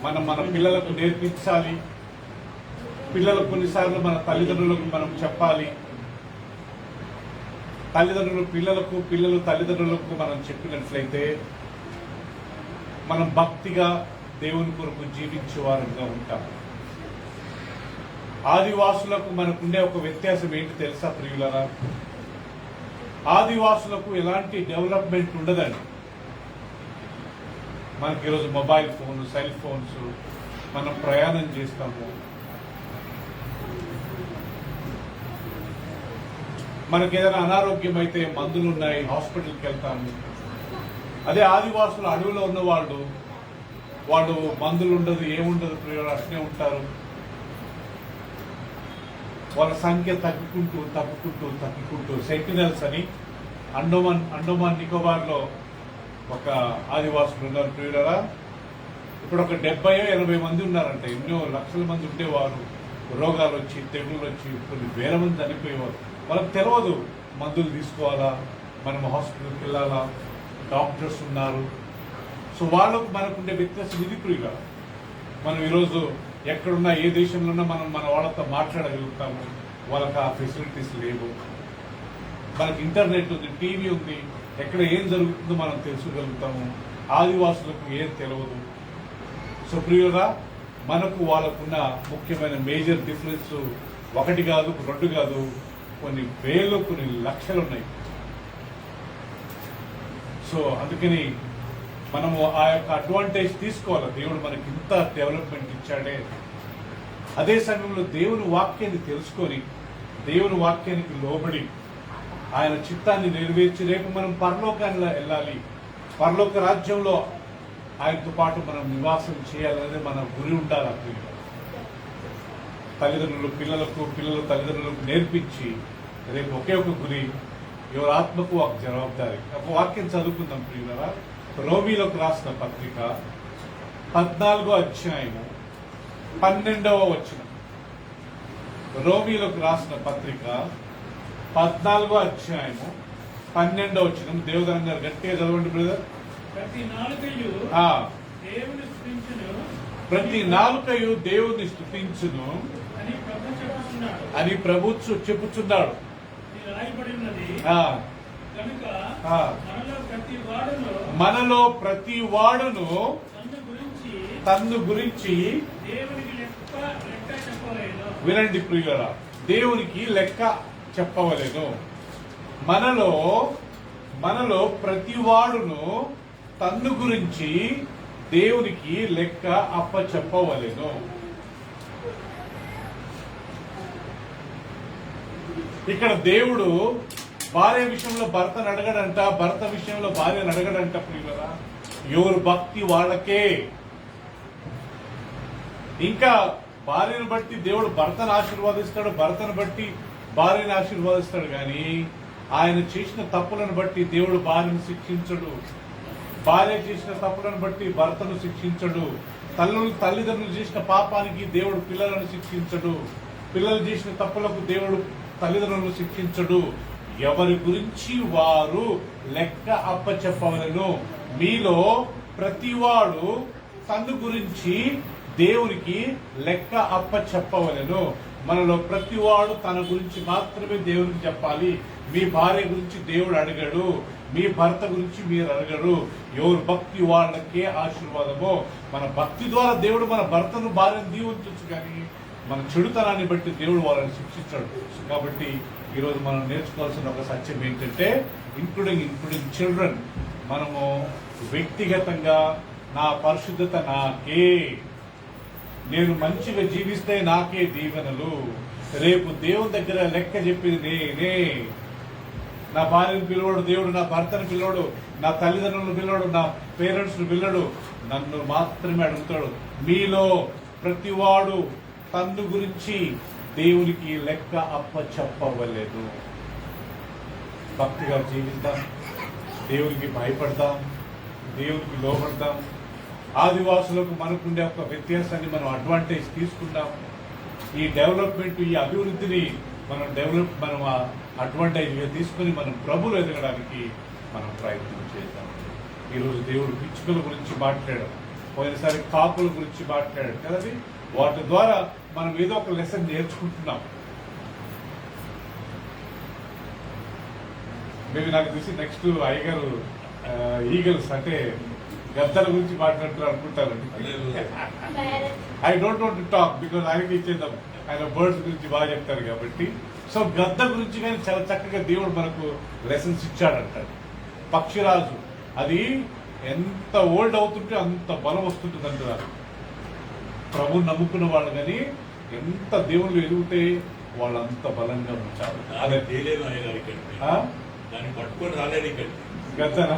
మనం మన పిల్లలకు నేర్పించాలి. పిల్లలకు కొన్నిసార్లు మన తల్లిదండ్రులకు మనం చెప్పాలి. తల్లిదండ్రులు పిల్లలకు, పిల్లలు తల్లిదండ్రులకు మనం చెప్పినట్లయితే మనం భక్తిగా దేవుని కొరకు జీవించే వారంగా ఉంటాం. ఆదివాసులకు మనకుండే ఒక వ్యత్యాసం ఏంటి తెలుసా ప్రియులారా? ఆదివాసులకు ఎలాంటి డెవలప్మెంట్ ఉండదండి. మనకి ఈరోజు మొబైల్ ఫోన్, సెల్ ఫోన్స్, మనం ప్రయాణం చేస్తాము. మనకి ఏదైనా అనారోగ్యం అయితే మందులు ఉన్నాయి, హాస్పిటల్కి వెళ్తాము. అదే ఆదివాసులు అడవిలో ఉన్న వాళ్ళు మందులు ఉండదు, ఏముండదు, ప్రియులు అట్నే ఉంటారు. వాళ్ళ సంఖ్య తగ్గుకుంటూ సెంటినల్స్ అని అండమాన్ నికోబార్ లో ఒక ఆదివాసులు ఉన్నారు ప్రియులరా. ఇప్పుడు ఒక 70-80 మంది ఉన్నారంట. ఎన్నో లక్షల మంది ఉండేవారు. రోగాలు వచ్చి, తెగుళ్ళు వచ్చి కొన్ని వేల మంది చనిపోయేవారు. వాళ్ళకి తెలియదు మందులు తీసుకోవాలా, మనం హాస్పిటల్కి వెళ్ళాలా, డాక్టర్స్ ఉన్నారు. సో వాళ్ళకు మనకుండే వ్యత్యాసం ఇది ప్రియుల. మనం ఈరోజు ఎక్కడున్నా, ఏ దేశంలో ఉన్నా మనం మన వాళ్ళతో మాట్లాడగలుగుతాము. వాళ్ళకి ఆ ఫెసిలిటీస్ లేవు. మనకి ఇంటర్నెట్ ఉంది, టీవీ ఉంది, ఎక్కడ ఏం జరుగుతుందో మనం తెలుసుకోగలుగుతాము. ఆదివాసులకు ఏం తెలియదు. సో ప్రియులరా, మనకు వాళ్ళకున్న ముఖ్యమైన మేజర్ డిఫరెన్స్ ఒకటి కాదు, 2 కాదు, కొన్ని వేలు, కొన్ని లక్షలు ఉన్నాయి. సో అందుకని మనము ఆ యొక్క అడ్వాంటేజ్ తీసుకోవాలి. దేవుడు మనకి ఇంత డెవలప్మెంట్ ఇచ్చాడే. అదే సమయంలో దేవుని వాక్యాన్ని తెలుసుకొని, దేవుని వాక్యానికి లోబడి ఆయన చిత్తాన్ని నెరవేర్చి రేపు మనం పరలోకాన్ని వెళ్ళాలి. పరలోక రాజ్యంలో ఆయనతో పాటు మనం నివాసం చేయాలనేది మన గురి ఉండాలి. అప్పుడు తల్లిదండ్రులు పిల్లలకు, పిల్లలు తల్లిదండ్రులకు నేర్పించి రేపు ఒకే ఒక గురి, ఎవరి ఆత్మకు ఒక జవాబుదారి. ఒక వాక్యం చదువుకుందాం ప్రియులరా. రోమీలకు రాసిన పత్రిక 14వ అధ్యాయము 12వ వచనం. రోమీలకు రాసిన పత్రిక 14వ అధ్యాయము 12వ వచనం. దేవదానం గారు గట్టిగా చదవండి బ్రదర్. ప్రతి నాలుకయు ఆ, దేవుని స్తుతించును ప్రతి నాలుకయు దేవుని స్తుతించును అని ప్రభు చెప్పుచున్నాడు. అని ప్రభు చెప్పుచున్నాడు. ఇది రాయబడి ఉన్నది ఆ, కనుక ఆ. మనలో ప్రతి వాడును తన్ను గురించి దేవునికి లెక్క చెప్పలేను. వినండి ప్రియులరా, దేవునికి లెక్క చెప్పవలెను. మనలో ప్రతి వాడును తన్ను గురించి దేవునికి లెక్క అప్పచెప్పవలెను. ఇక్కడ దేవుడు భార్య విషయంలో భర్తను అడగడంట, భర్త విషయంలో భార్యను అడగడంట. ప్రియులరా, ఎవరు భక్తి వాళ్ళకే. ఇంకా భార్యను బట్టి దేవుడు భర్తను ఆశీర్వాదిస్తాడు, భర్తను బట్టి భార్యను ఆశీర్వాదిస్తాడు. కానీ ఆయన చేసిన తప్పులను బట్టి దేవుడు భార్యను శిక్షించడు, భార్య చేసిన తప్పులను బట్టి భర్తను శిక్షించడు. తల్లిదండ్రులు చేసిన పాపానికి దేవుడు పిల్లలను శిక్షించడు, పిల్లలు చేసిన తప్పులకు దేవుడు తల్లిదండ్రులను శిక్షించడు. ఎవరి గురించి వారు లెక్క అప్పచెప్పవలెను. మీలో ప్రతివాడు తను గురించి దేవునికి లెక్క అప్ప చెప్పవలెను. మనలో ప్రతివాడు తన గురించి మాత్రమే దేవునికి చెప్పాలి. మీ భార్య గురించి దేవుడు అడగడు, మీ భర్త గురించి మీరు అడగడు. ఎవరు భక్తి వాళ్ళకే ఆశీర్వాదమో. మన భక్తి ద్వారా దేవుడు మన భర్తను భార్యను దీవించవచ్చు, కానీ మన చెడుతనాన్ని బట్టి దేవుడు వాళ్ళని శిక్షించాడు. కాబట్టి ఈరోజు మనం నేర్చుకోవాల్సిన ఒక సత్యం ఏంటంటే, ఇంక్లూడింగ్ చిల్డ్రన్, మనము వ్యక్తిగతంగా నా పరిశుద్ధత నాకే, నేను మంచిగా జీవిస్తే నాకే దీవెనలు, రేపు దేవుని దగ్గర లెక్క చెప్పింది నేనే. నా భార్యను పిలవడు దేవుడు, నా భర్తను పిలవడు, నా తల్లిదండ్రులను పిలవడు, నా పేరెంట్స్ ను పిలవడు, నన్ను మాత్రమే అడుగుతాడు. మీలో ప్రతివాడు తన్ను గురించి దేవునికి లెక్క అప్ప చెప్పవలేదు. భక్తిగా జీవిద్దాం, దేవునికి భయపడదాం, దేవునికి లోపడదాం. ఆదివాసులకు మనకుండే ఒక వ్యత్యాసాన్ని మనం అడ్వాంటేజ్ తీసుకుందాం. ఈ డెవలప్మెంట్, ఈ అభివృద్ధిని మనం అడ్వాంటేజ్గా తీసుకుని మనం ప్రభులు ఎదగడానికి మనం ప్రయత్నం చేద్దాం. ఈరోజు దేవుడు పిచ్చుకల గురించి మాట్లాడాడు, పోయినసారి కాకుల గురించి మాట్లాడాడు కదండి. వాటి ద్వారా మనం ఏదో ఒక లెసన్ నేర్చుకుంటున్నాం. మేబీ నాకు తెలిసి నెక్స్ట్ అయ్యగారు ఈగల్స్ అంటే గద్దల గురించి మాట్లాడుతున్నారు అనుకుంటారండి. I don't want to talk because ఆయనకి ఇచ్చేద్దాం, ఆయన బర్డ్స్ గురించి బాగా చెప్తారు కాబట్టి. సో గద్ద గురించి కానీ చాలా చక్కగా దేవుడు మనకు లెసన్స్ ఇచ్చాడంటాడు. పక్షిరాజు అది ఎంత ఓల్డ్ అవుతుంటే అంత బలం వస్తుంటుంది అంటున్నారు. ప్రభుని నమ్ముకున్న వాళ్ళు కానీ ఎంత దేవుళ్ళు ఎదుగుతే వాళ్ళంత బలంగా ఉంచారు. అదే తేలేదు అయ్యగారికి, దాన్ని పట్టుకొని రాలేదు ఇక్కడికి. గద్దనా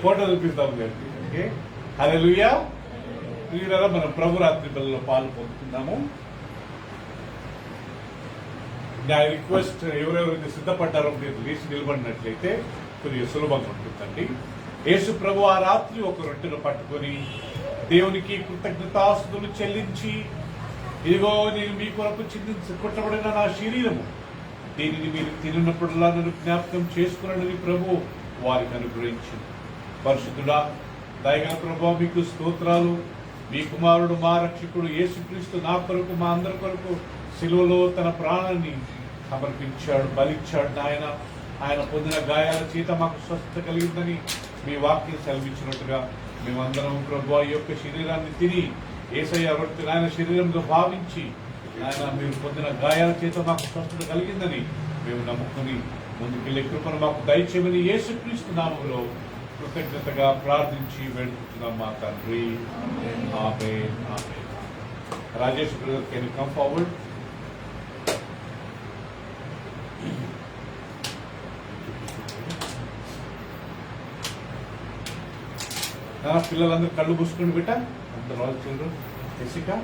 ఫోటో చూపిస్తాం లేండి. ఓకే, హల్లెలూయా. ప్రియులారా, మనం ప్రభు రాత్రి బలిలో పాలు పొందుతున్నాము. నా రిక్వెస్ట్, ఎవరెవరైతే సిద్ధపడ్డారో మీరు లేచి నిలబడినట్లయితే కొద్దిగా సులభంగా ఉంటుందండి. యేసు ప్రభు ఆ రాత్రి ఒక రొట్టెను పట్టుకొని దేవునికి కృతజ్ఞతాస్తుతులు చెల్లించి, ఇదిగో నేను మీ కొరకు కుట్టబడిన నా శరీరము, దీనిని మీరు తిన్నప్పుడల్లా నన్ను జ్ఞాపకం చేసుకున్నాడని ప్రభు వారికి అనుగ్రహించింది. పరిశుద్ధుడా, దయగల ప్రభు, మీకు స్తోత్రాలు. మీ కుమారుడు, మా రక్షకుడు యేసుక్రీస్తు నా కొరకు, మా అందరి కొరకు శిలువలో తన ప్రాణాన్ని సమర్పించాడు, బలిచ్చాడు. ఆయన పొందిన గాయాల చేత మాకు స్వస్థత కలిగిందని మీ వాక్యం సెలవించినట్టుగా మేమందరం ప్రభు ఈ యొక్క శరీరాన్ని తిని యేసయ్య రొట్టెను ఆయన శరీరంగా భావించి, ఆయన మీరు పొందిన గాయాల చేత మాకు స్వస్థత కలిగిందని మేము నమ్ముకుని ముందుకెళ్ళే కృపను మాకు దయచేయమని యేసుక్రీస్తు నామములో కృతజ్ఞతగా ప్రార్థించి వేడుకుంటున్నాం మా తండ్రి. ఆమేన్, ఆమేన్. Rajesh brother, can you come forward? పిల్లలందరూ కళ్ళు పూసుకుని బిడ్డ, అందరూ all children. Jessica,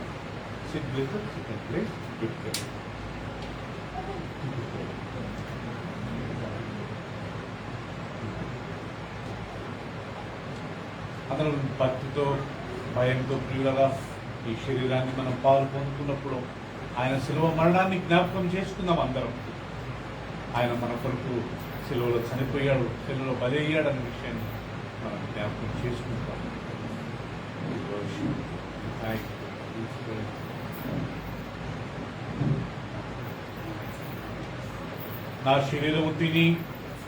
sit please, sit please. అందరం భక్తితో, భయంతో ప్రియులగా ఈ శరీరాన్ని మనం పాలు పొందుతున్నప్పుడు ఆయన శిలువ మరణాన్ని జ్ఞాపకం చేసుకుందాం అందరం. ఆయన మన కొరకు శిలువలో చనిపోయాడు, శిలువలో బలి అయ్యాడు అనే విషయాన్ని మనం జ్ఞాపకం చేసుకుంటాం. నా శరీరము తిని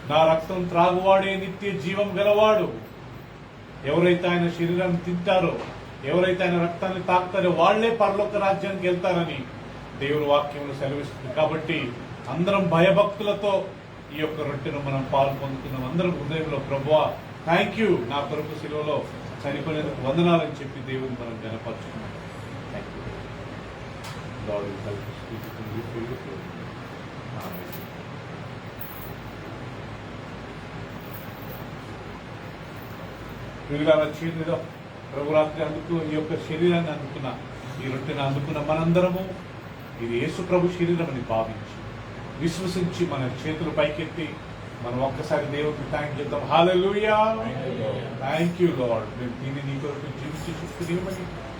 నా రక్తం త్రాగువాడే నిత్య జీవం గలవాడు. ఎవరైతే ఆయన శరీరాన్ని తింటారో, ఎవరైతే ఆయన రక్తాన్ని తాకుతారో వాళ్లే పరలోక రాజ్యానికి వెళ్తారని దేవుని వాక్యంలో సెలవిస్తుంది. కాబట్టి అందరం భయభక్తులతో ఈ యొక్క రొట్టెను మనం పాలు పొందుతున్నాం. అందరం హృదయంలో ప్రభువా థ్యాంక్ యూ, నా కొరకు శిలువలో చనిపోయినందుకు వందనాలని చెప్పి దేవుని మనం గణపరచుకున్నాం. Thank you. చేతిలో ప్రభురాత్రి ఈ యొక్క శరీరాన్ని అందుకున్న, ఈ రొట్టెను అందుకున్న మనందరము ఇది యేసు ప్రభు శరీరం అని భావించి విశ్వసించి మన చేతులు పైకెత్తి మనం ఒక్కసారి దేవుడికి థ్యాంక్ చేద్దాం. హల్లెలూయా, థ్యాంక్ యూ లార్డ్. మేము దీన్ని నీ కొరకు జీవించి చూసుకుని,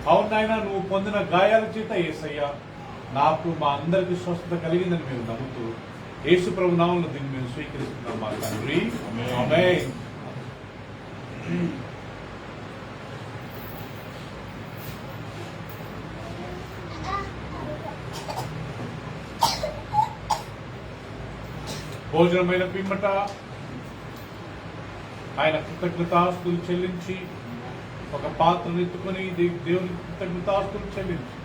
అవును నాయన, నువ్వు పొందిన గాయాల చేత యేసయ్యా నాకు, మా అందరికీ స్వస్థత కలిగిందని మేము నమ్ముతూ యేసు ప్రభు నామములో దీన్ని మేము స్వీకరిస్తున్నాం మా తండ్రి. ఆమేన్. భోజనమైన పిమ్మట ఆయన కృతజ్ఞతాస్తులు చెల్లించి ఒక పాత్రను ఎత్తుకొని దేవునికి కృతజ్ఞతాస్తులు చెల్లించి,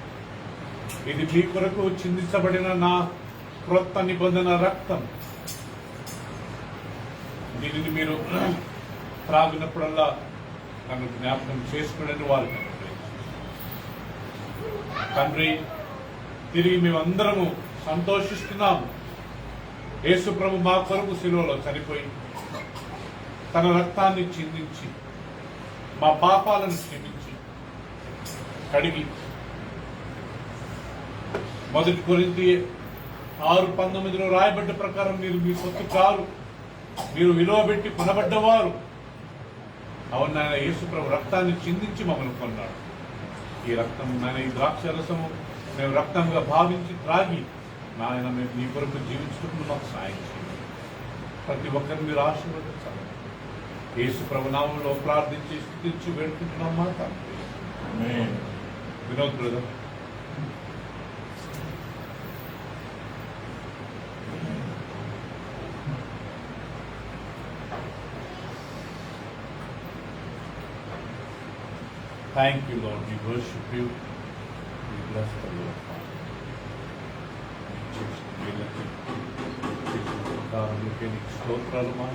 ఇది మీ కొరకు చిందించబడిన నా క్రొత్త నిబంధన రక్తం, దీనిని మీరు త్రాగినప్పుడల్లా నన్ను జ్ఞాపకం చేసుకునే వారు. తండ్రి, తిరిగి మేమందరము సంతోషిస్తున్నాము. యేసు ప్రభు మా కొరకు శిలువలో చనిపోయి తన రక్తాన్ని చిందించి మా పాపాలను క్షమించి కడిగి, 1 కొరింథీ 6:19 రాయబడ్డ ప్రకారం మీరు మీ సొత్తు కారు, మీరు విలువ పెట్టి కొనబడ్డవారు. అవును నాయన, యేసు ప్రభు రక్తాన్ని చిందించి మమ్మల్ని కొన్నాడు. ఈ రక్తం నాయన, ఈ ద్రాక్ష రసము మేము రక్తంగా భావించి త్రాగి నాయన మేము నీ కొరకు జీవించుకుంటూ మాకు సాయం చేయండి. ప్రతి ఒక్కరిని మీరు ఆశీర్వదించాలి. యేసు ప్రభు నామంలో ప్రార్థించి స్తుతించి వేడుకుంటున్నాం మాట. Vinod brother. Thank you, Lord. We worship you. We bless the Lord. స్తోత్రాలు మా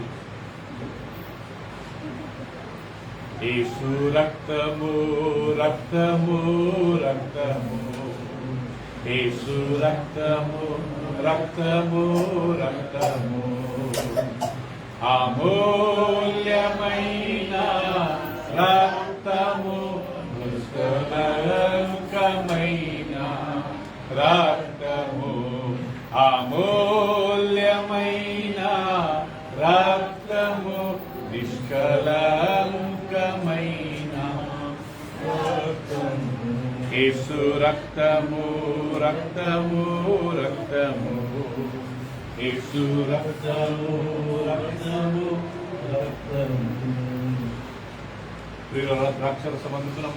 యేసు రక్తము రక్తము రక్తము, యేసు రక్తము రక్తము రక్తము, అమూల్యమైన రక్తము, నిష్కళంకమైన రక్తము, అమూల్యమైన రక్తము, నిష్కళంకమైన రక్తము, యేసు రక్తము రక్తము రక్తము, యేసు రక్తము రక్తము రక్తము. ద్రాక్షర సంబంధించిన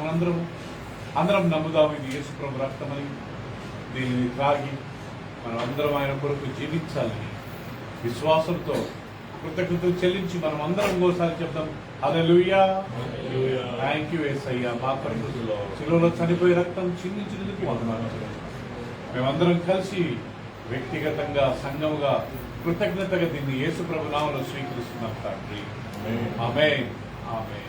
అందరం నమ్ముదాము, ఇది యేసు ప్రభు రక్తమని. దీనిని త్రాగి మనం అందరం ఆయన కొరకు జీవించాలని విశ్వాసంతో కృతజ్ఞతలు చెల్లించి మనం అందరం ఇంకోసారి చెప్తాం, హల్లెలూయా. థ్యాంక్ యూ యేసయ్యా, మా కొరకు శిలువలో చనిపోయి రక్తం చిందించినందుకు వందనాలు. మేమందరం కలిసి వ్యక్తిగతంగా సంఘముగా కృతజ్ఞతగా దీన్ని యేసు ప్రభు నామములో స్వీకరిస్తున్నాం తండ్రి. ఆమేన్ ఆమేన్.